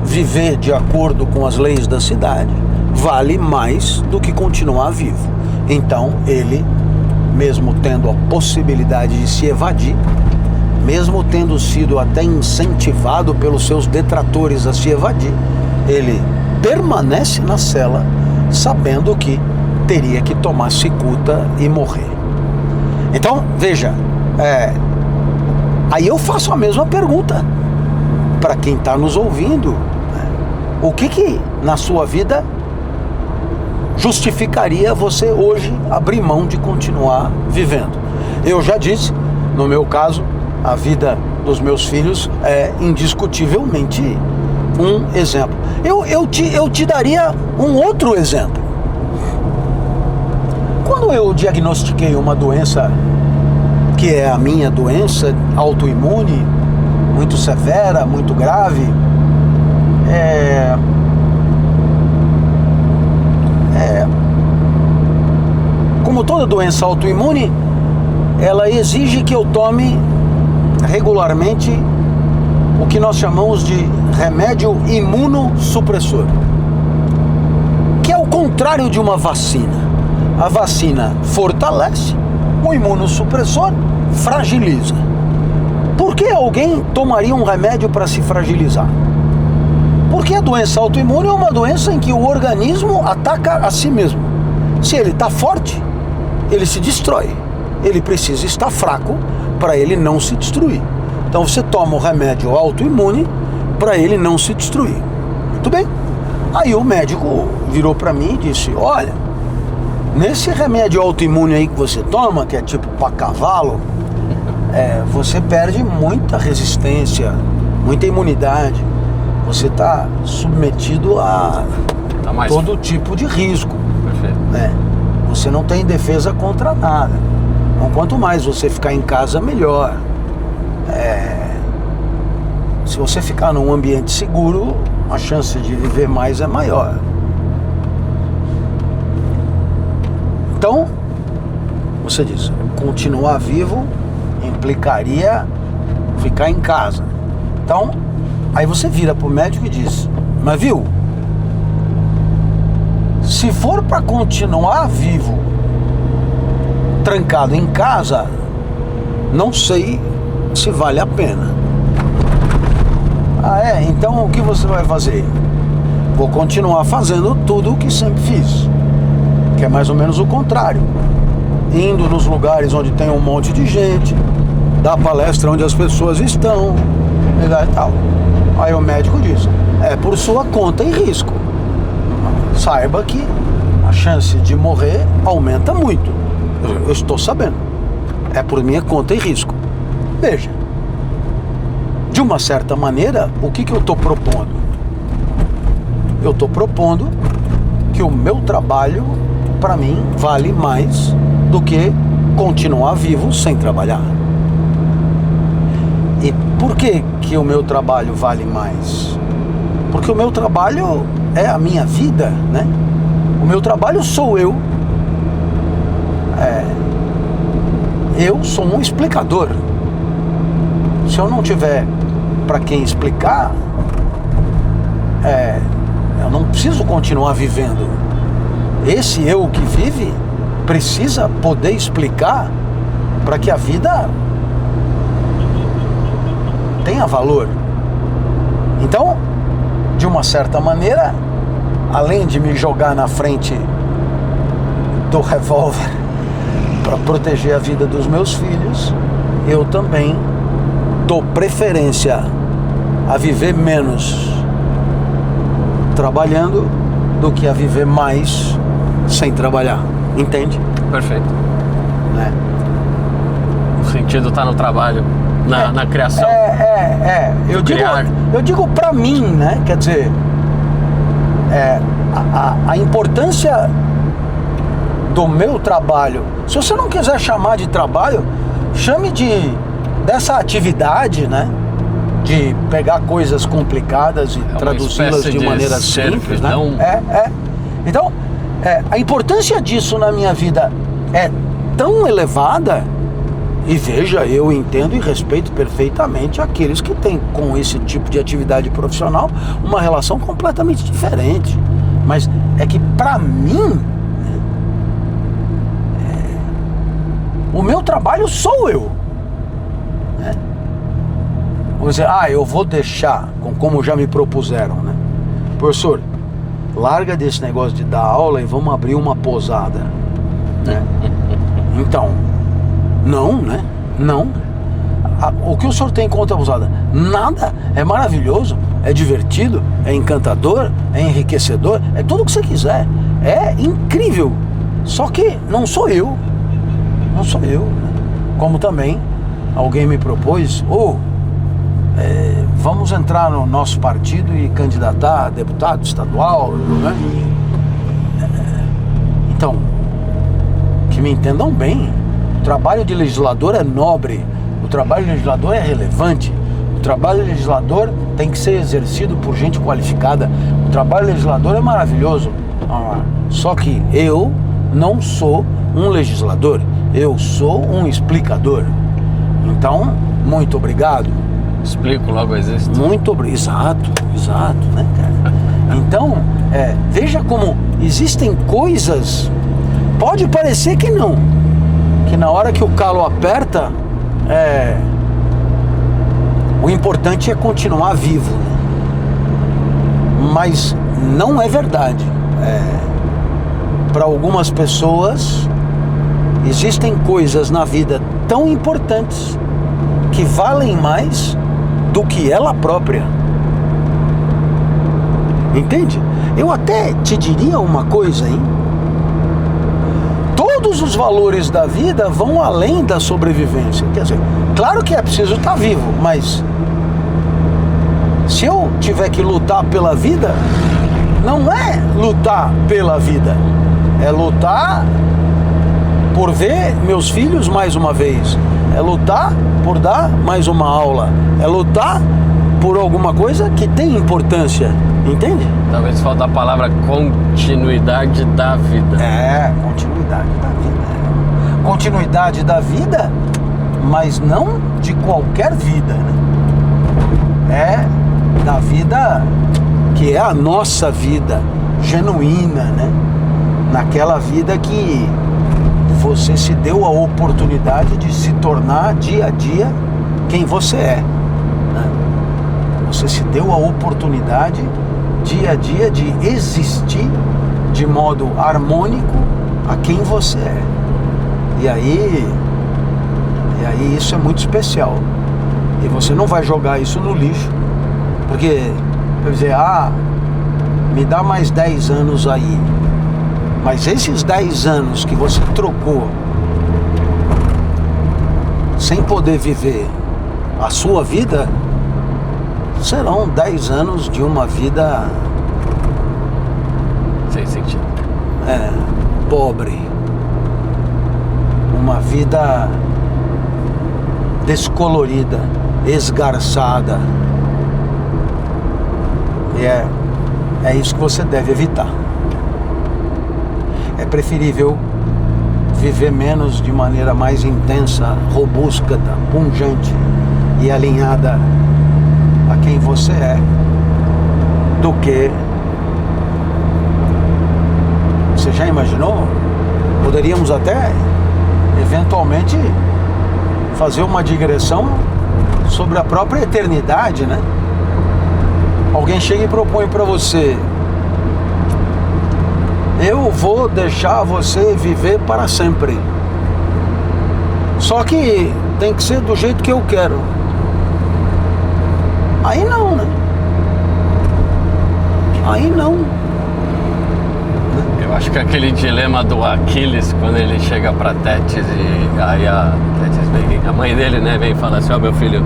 viver de acordo com as leis da cidade vale mais do que continuar vivo. Então ele, mesmo tendo a possibilidade de se evadir, mesmo tendo sido até incentivado pelos seus detratores a se evadir, ele permanece na cela sabendo que teria que tomar cicuta e morrer. Então, veja, aí eu faço a mesma pergunta para quem está nos ouvindo. O que na sua vida justificaria você hoje abrir mão de continuar vivendo? Eu já disse, no meu caso, a vida dos meus filhos é indiscutivelmente um exemplo. Eu te daria um outro exemplo. Quando eu diagnostiquei uma doença que é a minha doença autoimune, muito severa, muito grave, como toda doença autoimune, ela exige que eu tome regularmente o que nós chamamos de remédio imunossupressor, que é o contrário de uma vacina. A vacina fortalece, o imunossupressor fragiliza. Por que alguém tomaria um remédio para se fragilizar? Porque a doença autoimune é uma doença em que o organismo ataca a si mesmo. Se ele está forte, ele se destrói. Ele precisa estar fraco para ele não se destruir. Então você toma o remédio autoimune para ele não se destruir. Muito bem. Aí o médico virou para mim e disse: olha, nesse remédio autoimune aí que você toma, que é tipo para cavalo, você perde muita resistência, muita imunidade. Você está submetido a todo tipo de risco. Perfeito. Você não tem defesa contra nada. Então, quanto mais você ficar em casa, melhor. Se você ficar num ambiente seguro, a chance de viver mais é maior. Então, você diz, continuar vivo implicaria ficar em casa. Então, aí você vira pro médico e diz: mas viu, se for para continuar vivo, trancado em casa, não sei se vale a pena. Então o que você vai fazer? Vou continuar fazendo tudo o que sempre fiz, que é mais ou menos o contrário. Indo nos lugares onde tem um monte de gente, dar palestra onde as pessoas estão, e tal. Aí o médico diz: é por sua conta e risco. Saiba que a chance de morrer aumenta muito. Eu estou sabendo. É por minha conta e risco. Veja, de uma certa maneira, o que eu estou propondo? Eu estou propondo que o meu trabalho, para mim, vale mais do que continuar vivo sem trabalhar. E por que o meu trabalho vale mais? Porque o meu trabalho é a minha vida, né? O meu trabalho sou eu. Eu sou um explicador. Se eu não tiver para quem explicar, eu não preciso continuar vivendo. Esse eu que vive precisa poder explicar para que a vida tenha valor. Então, de uma certa maneira, além de me jogar na frente do revólver para proteger a vida dos meus filhos, eu também dou preferência a viver menos trabalhando do que a viver mais sem trabalhar. Entende? Perfeito. O sentido está no trabalho, na criação. Eu digo para mim, né? Quer dizer, a importância do meu trabalho. Se você não quiser chamar de trabalho, chame dessa atividade, né? De pegar coisas complicadas e traduzi-las de maneira simples, né? Então, a importância disso na minha vida é tão elevada E veja, eu entendo e respeito perfeitamente aqueles que têm com esse tipo de atividade profissional uma relação completamente diferente. Mas é que para mim, o meu trabalho sou eu. Né? Vou dizer, eu vou deixar, como já me propuseram, né? Professor, larga desse negócio de dar aula e vamos abrir uma posada. Né? Então, não, né? Não. O que o senhor tem contra a posada? Nada. É maravilhoso, é divertido, é encantador, é enriquecedor, é tudo o que você quiser. É incrível. Só que não sou eu. Não sou eu. Né? Como também alguém me propôs, vamos entrar no nosso partido e candidatar a deputado estadual, né? Então, que me entendam bem, o trabalho de legislador é nobre, o trabalho de legislador é relevante, o trabalho de legislador tem que ser exercido por gente qualificada, o trabalho de legislador é maravilhoso, só que eu não sou um legislador, eu sou um explicador. Então, muito obrigado. Explico, logo existe. Muito obrigado. Exato, né, cara? Então, veja como existem coisas, pode parecer que não, que na hora que o calo aperta, o importante é continuar vivo, né? Mas não é verdade. Para algumas pessoas, existem coisas na vida tão importantes que valem mais do que ela própria. Entende? Eu até te diria uma coisa, hein? Todos os valores da vida vão além da sobrevivência. Quer dizer, claro que é preciso estar vivo, mas se eu tiver que lutar pela vida, não é lutar pela vida, é lutar por ver meus filhos mais uma vez, é lutar por dar mais uma aula, é lutar por alguma coisa que tem importância, entende? Talvez falta a palavra continuidade da vida. Continuidade da vida. Continuidade da vida, mas não de qualquer vida, né? Da vida que é a nossa vida genuína, né? Naquela vida que você se deu a oportunidade de se tornar dia a dia quem você é, né? Você se deu a oportunidade dia a dia de existir de modo harmônico a quem você é. E aí isso é muito especial. E você não vai jogar isso no lixo, porque quer dizer, me dá mais 10 anos aí. Mas esses 10 anos que você trocou sem poder viver a sua vida, serão 10 anos de uma vida sem sentido. Pobre. Uma vida descolorida, esgarçada. E é isso que você deve evitar. É preferível viver menos de maneira mais intensa, robusta, pungente e alinhada a quem você é, do que... Você já imaginou? Poderíamos até, eventualmente, fazer uma digressão sobre a própria eternidade, né? Alguém chega e propõe para você: eu vou deixar você viver para sempre. Só que tem que ser do jeito que eu quero. Aí não, né? Aí não. Eu acho que aquele dilema do Aquiles, quando ele chega pra Tétis e aí a mãe dele, né, vem e fala assim: meu filho,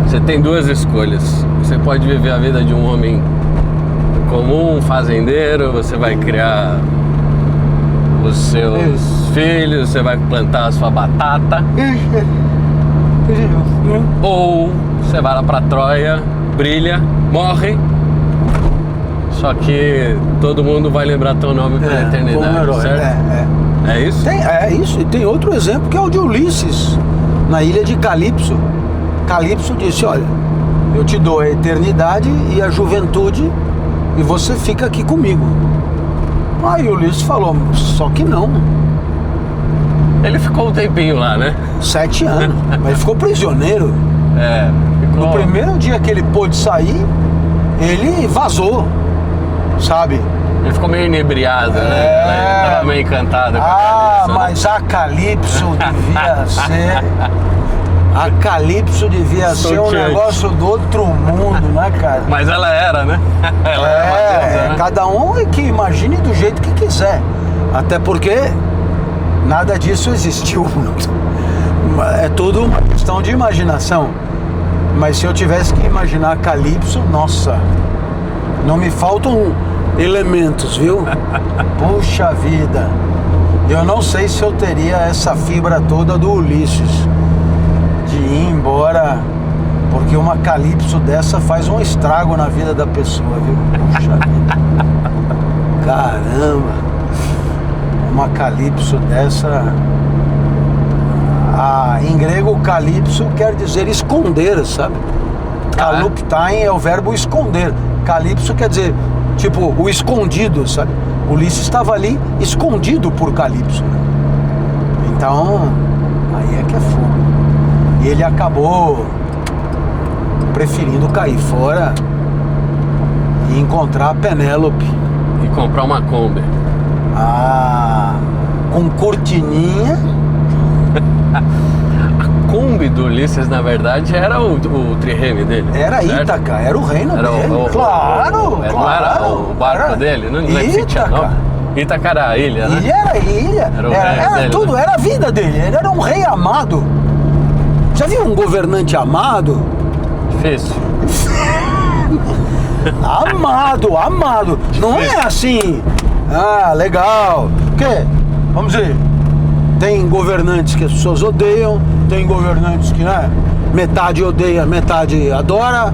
você tem duas escolhas. Você pode viver a vida de um homem comum, fazendeiro, você vai criar os seus filhos, você vai plantar a sua batata, ou você vai lá pra Troia, brilha, morre, só que todo mundo vai lembrar teu nome pela eternidade, certo? É isso? É isso, e tem outro exemplo que é o de Ulisses. na ilha de Calipso. Calipso disse, olha, eu te dou a eternidade e a juventude e você fica aqui comigo. Aí o Ulisses falou, só que não. Ele ficou um tempinho lá, né? 7 anos, mas ele ficou prisioneiro. Ficou... No primeiro dia que ele pôde sair, ele vazou, sabe? Ele ficou meio inebriado, né? Ele tava meio encantado com a Calypso, mas a Calypso devia ser... A Calypso devia ser um negócio do outro mundo, né, cara? Mas ela era, né? Ela era uma deusa, né? Cada um é que imagine do jeito que quiser. Até porque nada disso existiu. É tudo uma questão de imaginação. Mas se eu tivesse que imaginar Calypso, nossa, não me faltam elementos, viu? Puxa vida. Eu não sei se eu teria essa fibra toda do Ulisses de ir embora, porque uma Calypso dessa faz um estrago na vida da pessoa, viu? Puxa vida. Caramba. Uma Calypso dessa... em grego, Calypso quer dizer esconder, sabe? Kaluptain é o verbo esconder. Calypso quer dizer, tipo, o escondido, sabe? Ulisses estava ali escondido por Calypso, né? Então, aí é que é fogo. E ele acabou preferindo cair fora e encontrar a Penélope. E comprar uma Kombi. Com cortininha. A Kombi do Ulisses, na verdade, era o trireme dele. Era certo? Ítaca, era o reino dele. Claro. Não era o barco era dele? Não lembro se tinha nome. Ítaca era a ilha, né? Ilha era ilha. Era dele, tudo, né? era a vida dele. Ele era um rei amado. Já viu um governante amado? Difícil. Amado. Não é assim. Legal. Porque, vamos dizer, tem governantes que as pessoas odeiam, tem governantes que, né, metade odeia, metade adora.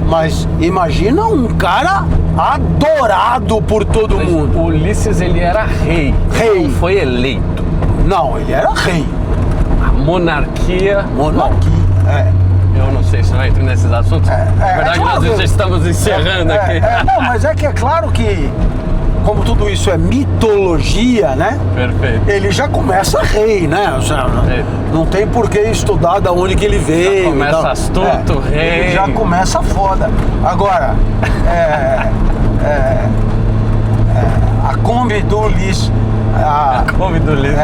Mas imagina um cara adorado por todo mundo. O Ulisses, ele era rei. Rei. Não foi eleito. Não, ele era rei. A monarquia. Eu não sei se não entro nesses assuntos. Na verdade, claro nós já estamos encerrando aqui. Não, mas é que é claro que, como tudo isso é mitologia, né? Perfeito. Ele já começa rei, né? Ou seja, não tem por que estudar da onde que ele veio. Já começa astuto, rei. Ele já começa foda. Agora, a Kombi do Ulisses. A Kombi do Ulisses.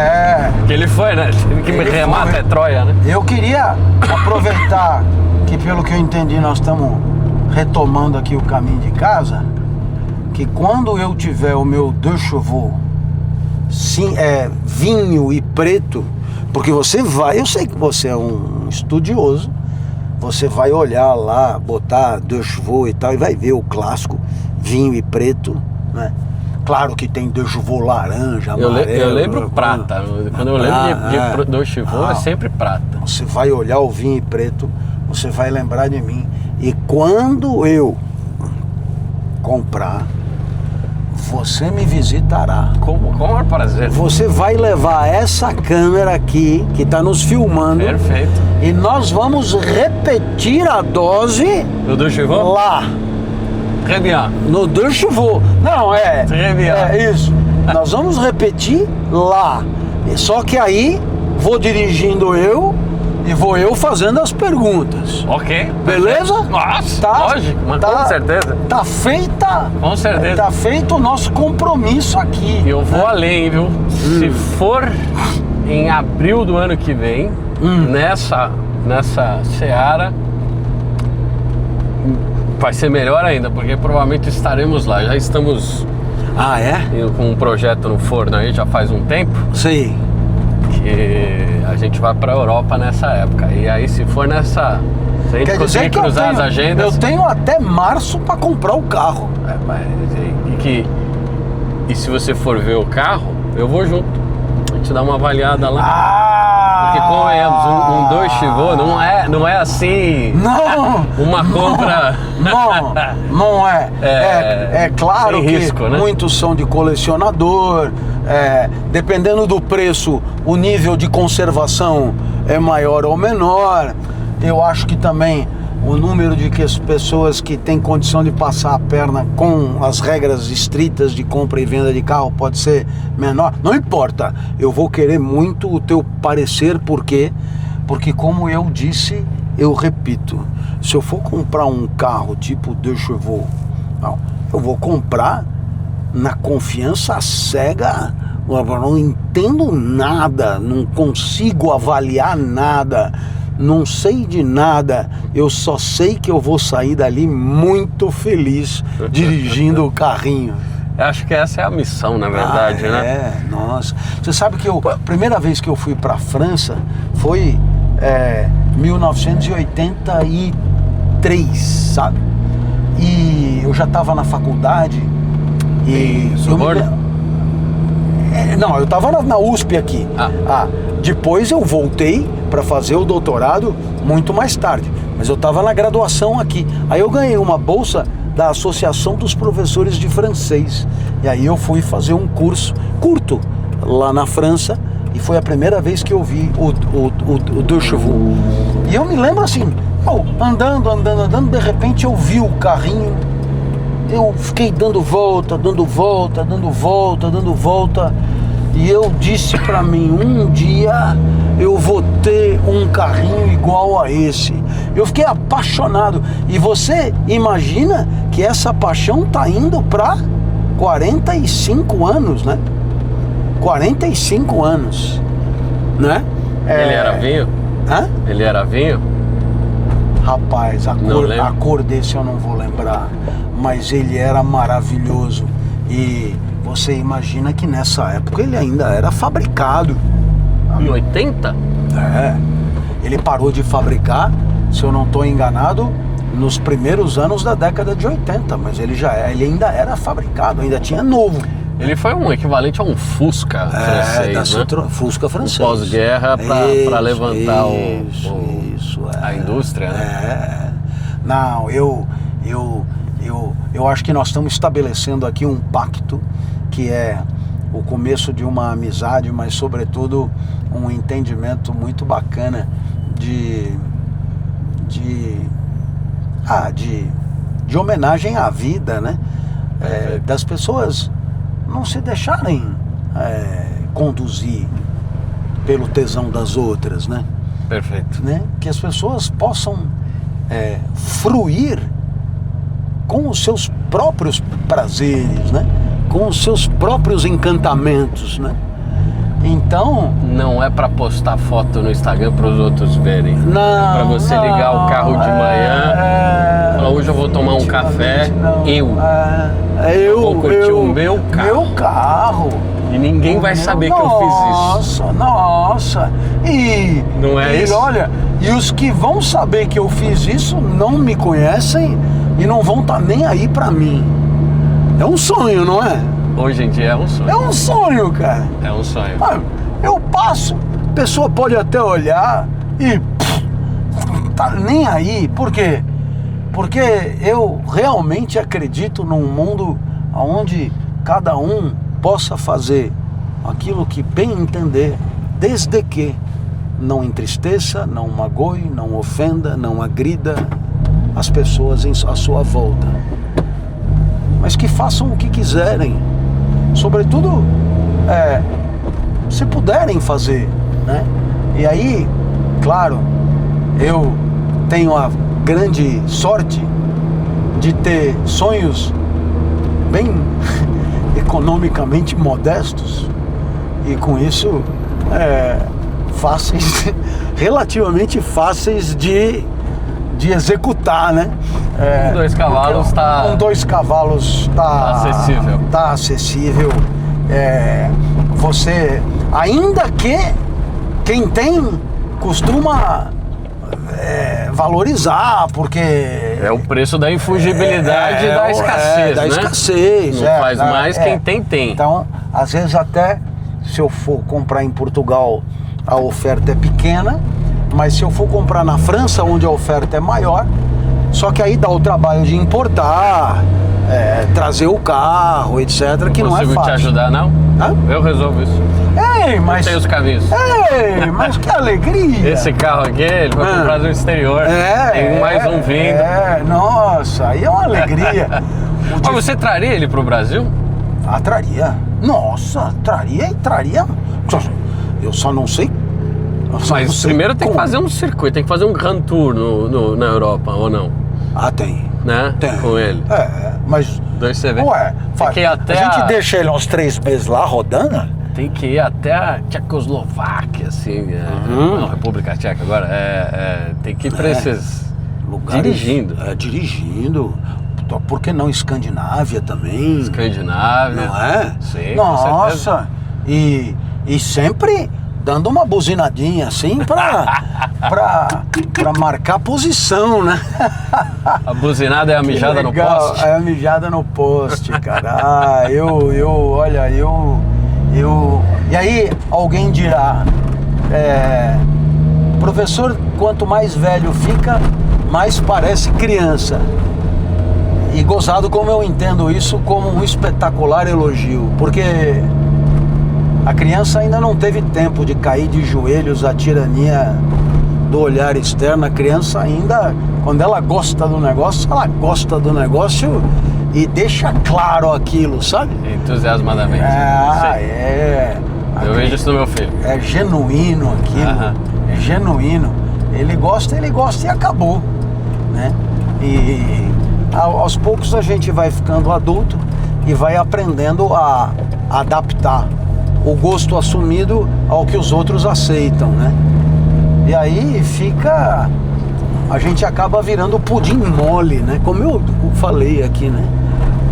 Que ele foi, né? Teve que remar até Troia, né? Eu queria aproveitar que, pelo que eu entendi, nós estamos retomando aqui o caminho de casa, que quando eu tiver o meu deux chevaux, vinho e preto, porque você vai, eu sei que você é um estudioso, você vai olhar lá, botar deux chevaux e tal, e vai ver o clássico vinho e preto, né? Claro que tem deux chevaux laranja, amarelo. Eu lembro prata. Quando eu lembro de deux chevaux, é sempre prata. Você vai olhar o vinho e preto, você vai lembrar de mim. E quando eu comprar, você me visitará. Com o maior prazer. Você vai levar essa câmera aqui, que está nos filmando. Perfeito. E nós vamos repetir a dose do deux chevaux? Lá. Très bien. No deux chevaux. Não, Très bien. Isso. Nós vamos repetir lá. Só que aí vou dirigindo eu e vou eu fazendo as perguntas. Ok. Beleza? Nossa, lógico, mas com certeza. Tá feita. Com certeza. Tá feito o nosso compromisso aqui. Eu vou além, viu? Se for em abril do ano que vem, nessa seara, vai ser melhor ainda, porque provavelmente estaremos lá. Já estamos com um projeto no forno aí já faz um tempo. Sim. Que a gente vai pra Europa nessa época. E aí se for nessa... Se a gente conseguir cruzar as agendas... Eu tenho até março pra comprar o carro. E se você for ver o carro, eu vou junto. A gente dá uma avaliada lá. Porque convenhamos, um deux chevaux não é assim. Não! Uma compra. não é. É claro que risco, né? muitos são de colecionador, dependendo do preço, o nível de conservação é maior ou menor. Eu acho que também o número de pessoas que têm condição de passar a perna com as regras estritas de compra e venda de carro pode ser menor. Não importa, eu vou querer muito o teu parecer, porque como eu disse, eu repito, se eu for comprar um carro tipo Deux Chevaux, eu vou comprar na confiança cega. Eu não entendo nada, não consigo avaliar nada, não sei de nada, eu só sei que eu vou sair dali muito feliz dirigindo o carrinho. Eu acho que essa é a missão, na verdade, né? Nossa. Você sabe que a primeira vez que eu fui para a França foi 1983, sabe? E eu já estava na faculdade e... Não, eu estava na USP aqui. Depois eu voltei para fazer o doutorado muito mais tarde, mas eu estava na graduação aqui. Aí eu ganhei uma bolsa da Associação dos Professores de Francês, e aí eu fui fazer um curso curto lá na França, e foi a primeira vez que eu vi o Deux Chevaux. E eu me lembro assim, andando, de repente eu vi o carrinho, eu fiquei dando volta, e eu disse pra mim, um dia eu vou ter um carrinho igual a esse. Eu fiquei apaixonado. E você imagina que essa paixão tá indo pra 45 anos, né? 45 anos, né? Ele era vinho? Hã? Ele era vinho? Rapaz, a cor desse eu não vou lembrar, mas ele era maravilhoso. E você imagina que nessa época ele ainda era fabricado. Em 80? Ele parou de fabricar, se eu não estou enganado, nos primeiros anos da década de 80, mas ele ainda era fabricado, ainda tinha novo. Ele foi um equivalente a um Fusca francês, né? Fusca francês. Pós-guerra para levantar a indústria, né? Não, eu acho que nós estamos estabelecendo aqui um pacto que é o começo de uma amizade, mas sobretudo um entendimento muito bacana de homenagem à vida, né? Das pessoas não se deixarem conduzir pelo tesão das outras, né? Perfeito. Né? Que as pessoas possam fruir com os seus próprios prazeres, né? Com os seus próprios encantamentos, né? Então... Não é para postar foto no Instagram para os outros verem. Não. É para você ligar o carro de manhã, falar, hoje eu vou tomar um café, eu vou curtir o meu carro. Meu carro. E ninguém vai saber que eu fiz isso. Nossa. E não é isso? Olha, e os que vão saber que eu fiz isso não me conhecem e não vão estar nem aí pra mim. É um sonho, não é? Hoje em dia é um sonho. É um sonho, cara. É um sonho. Eu passo, a pessoa pode até olhar e tá nem aí. Por quê? Porque eu realmente acredito num mundo onde cada um possa fazer aquilo que bem entender, desde que não entristeça, não magoe, não ofenda, não agrida as pessoas à sua volta, mas que façam o que quiserem, sobretudo se puderem fazer, né? E aí, claro, eu tenho a grande sorte de ter sonhos bem economicamente modestos e com isso fáceis, relativamente fáceis de executar, né? Com 2 cavalos com 2 cavalos acessível. Tá acessível. Você, ainda que quem tem costuma valorizar, porque é o preço da infugibilidade e da escassez, da né? escassez. Não faz mais quem tem. Então, às vezes até se eu for comprar em Portugal, a oferta é pequena, mas se eu for comprar na França, onde a oferta é maior, Só que aí dá o trabalho de importar, trazer o carro, etc, que não é fácil. Não consigo te ajudar, não? Hã? Eu resolvo isso. Ei, mas... Tem os caminhos. Ei, mas que alegria! Esse carro aqui, ele foi pro Brasil exterior. Tem mais um vindo. Nossa, aí é uma alegria. Mas você traria ele pro Brasil? Ah, traria. Nossa, traria. Eu só não sei. Mas primeiro tem que fazer um circuito, tem que fazer um Grand Tour na Europa, ou não? Ah, tem. Né? Tem. Com ele. Mas... Dois CV. Ué, tem que ir até a gente deixa ele uns 3 meses lá rodando? Tem que ir até a Tchecoslováquia, assim, não, República Tcheca agora, tem que ir para esses lugares. Dirigindo. Por que não Escandinávia também? Escandinávia. Não é? Sim, nossa, e sempre dando uma buzinadinha assim pra marcar posição, né? A buzinada é a mijada no poste? É a mijada no poste, cara. E aí alguém dirá, professor, quanto mais velho fica, mais parece criança. E gozado como eu entendo isso como um espetacular elogio, porque a criança ainda não teve tempo de cair de joelhos à tirania do olhar externo. A criança ainda, quando ela gosta do negócio e deixa claro aquilo, sabe? Entusiasmadamente. Eu vejo isso no meu filho. É genuíno aquilo, é genuíno. Ele gosta e acabou, né? E aos poucos a gente vai ficando adulto e vai aprendendo a adaptar o gosto assumido ao que os outros aceitam, né? E aí a gente acaba virando pudim mole, né? Como eu falei aqui, né?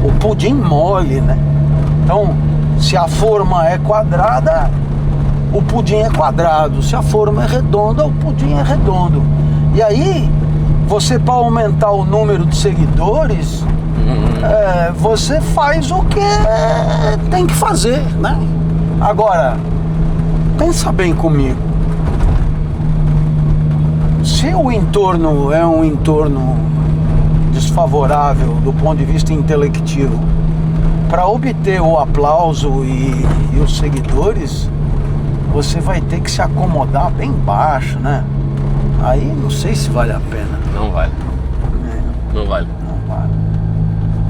O pudim mole, né? Então, se a forma é quadrada, o pudim é quadrado. Se a forma é redonda, o pudim é redondo. E aí, você, para aumentar o número de seguidores, você faz o que tem que fazer, né? Agora, pensa bem comigo. Se o entorno é um entorno desfavorável do ponto de vista intelectivo, para obter o aplauso e os seguidores, você vai ter que se acomodar bem baixo, né? Aí não sei se vale a pena. Não vale. Não vale.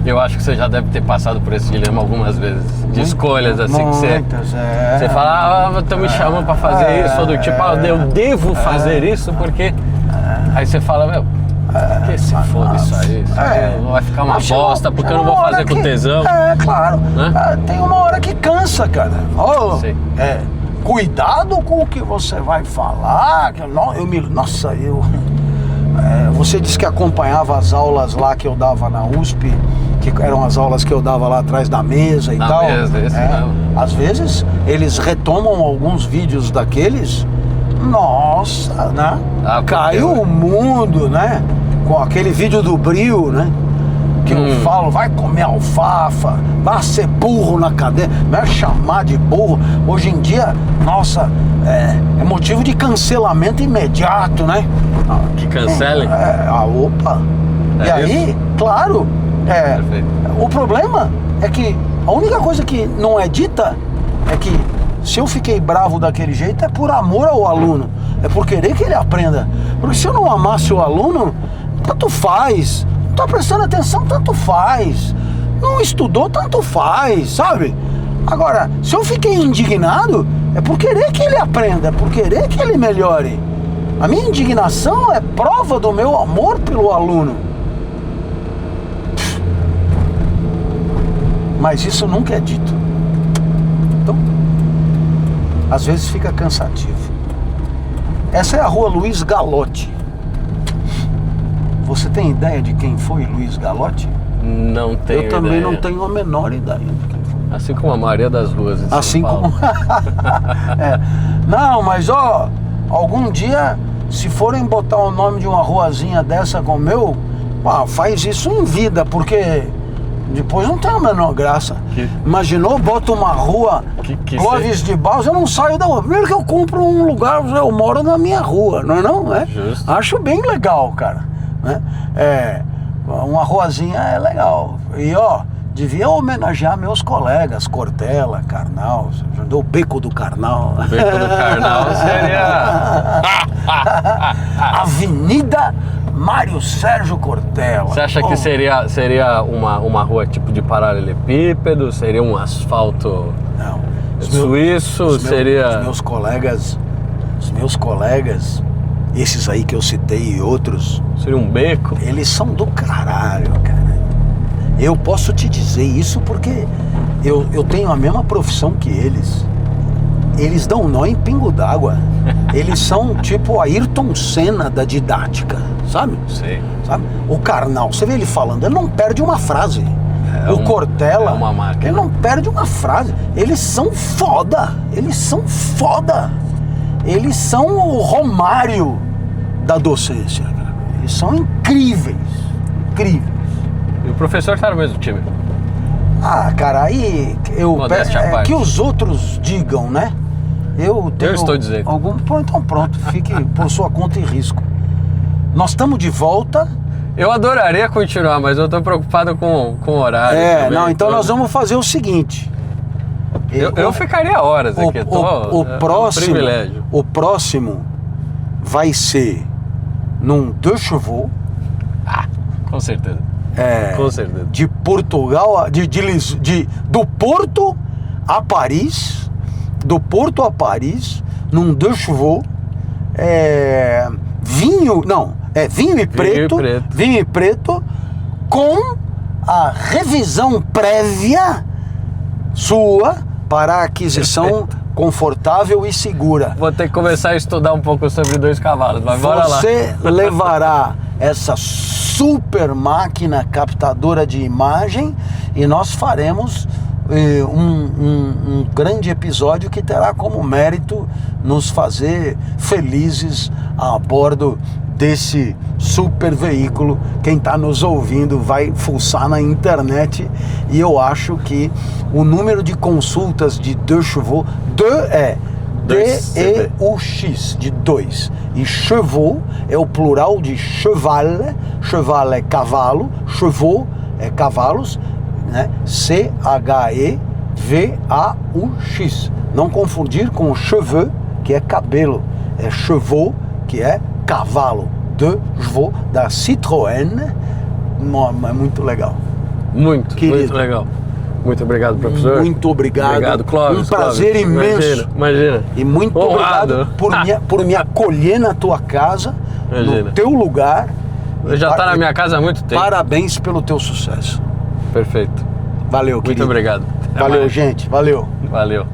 Eu acho que você já deve ter passado por esse dilema algumas vezes. De escolhas, assim, muitas, que você fala, estão me chamando pra fazer isso, ou do tipo, eu devo fazer isso, porque... Aí você fala, que se foda isso aí vai ficar uma bosta, porque eu não vou fazer com tesão. Claro. Né? Tem uma hora que cansa, cara. Cuidado com o que você vai falar. Você disse que acompanhava as aulas lá que eu dava na USP, que eram as aulas que eu dava lá atrás da mesa e tal. Às vezes eles retomam alguns vídeos daqueles, nossa, né? Cai o mundo, né? Com aquele vídeo do Bril, né? Que eu falo, vai comer alfafa, vai ser burro na cadeia, vai chamar de burro. Hoje em dia, nossa, é motivo de cancelamento imediato, né? Que cancelem? Opa! E aí, claro, o problema é que a única coisa que não é dita é que se eu fiquei bravo daquele jeito é por amor ao aluno, é por querer que ele aprenda. Porque se eu não amasse o aluno, tanto faz. Não tá prestando atenção, tanto faz. Não estudou, tanto faz, sabe? Agora, se eu fiquei indignado, é por querer que ele aprenda, é por querer que ele melhore. A minha indignação é prova do meu amor pelo aluno. Mas isso nunca é dito. Então, às vezes fica cansativo. Essa é a rua Luiz Galotti. Você tem ideia de quem foi Luiz Galotti? Não tenho ideia. Eu também não tenho a menor ideia de quem foi. Assim como a maioria das ruas em São Paulo. Não, mas algum dia, se forem botar o nome de uma ruazinha dessa como o meu, faz isso em vida, porque depois não tem a menor graça. Imaginou, bota uma rua Clóvis de Barros, eu não saio da rua. Primeiro que eu compro um lugar, eu moro na minha rua, não é não? Justo. Acho bem legal, cara. né? Uma ruazinha é legal. E ó, devia homenagear meus colegas, Cortella, Karnal, o Beco do Karnal. O Beco do Karnal seria... Avenida Mário Sérgio Cortella. Você acha que seria uma rua tipo de paralelepípedo? Seria um asfalto suíço? Seria... Os meus colegas, esses aí que eu citei e outros... Seria um beco? Eles são do caralho, cara. Eu posso te dizer isso porque eu tenho a mesma profissão que eles. Eles dão nó em pingo d'água. Eles são tipo Ayrton Senna da didática, sabe? Sim. Sabe? O Karnal, você vê ele falando, ele não perde uma frase. O Cortella, uma máquina. ele não perde uma frase. Eles são foda. Eles são foda. Eles são o Romário da docência, cara. Eles são incríveis. Incríveis. E o professor tá no mesmo time? Ah, cara, aí eu Modéstia à parte. que os outros digam, né? Eu estou dizendo. Pô, então pronto, fique por sua conta e risco. Nós estamos de volta. Eu adoraria continuar, mas eu tô preocupado com o horário. também, Então nós vamos fazer o seguinte. Eu ficaria horas aqui. O próximo, um privilégio. o próximo vai ser num deux chevaux. Com certeza. Com certeza. De Portugal, do Porto a Paris, num deux chevaux, vinho e preto, com a revisão prévia sua para a aquisição confortável e segura. Vou ter que começar a estudar um pouco sobre 2 cavalos, mas bora lá. Você levará essa super máquina captadora de imagem e nós faremos um grande episódio que terá como mérito nos fazer felizes a bordo desse super veículo. Quem está nos ouvindo vai fuçar na internet e eu acho que o número de consultas de deux chevaux, D-E-U-X, de 2. E chevaux é o plural de cheval. Cheval é cavalo, chevaux é cavalos, né? C-H-E-V-A-U-X. Não confundir com cheveux, que é cabelo. É chevaux, que é cavalo. Deux chevaux da Citroën. É muito legal. Muito legal. Muito obrigado, professor. Muito obrigado. Obrigado, Clóvis. Um prazer imenso. Imagina. E muito honrado. obrigado por me acolher na tua casa, no teu lugar. Já está na minha casa há muito tempo. Parabéns pelo teu sucesso. Perfeito. Valeu, querido. Muito obrigado. Valeu, gente. Valeu. Valeu.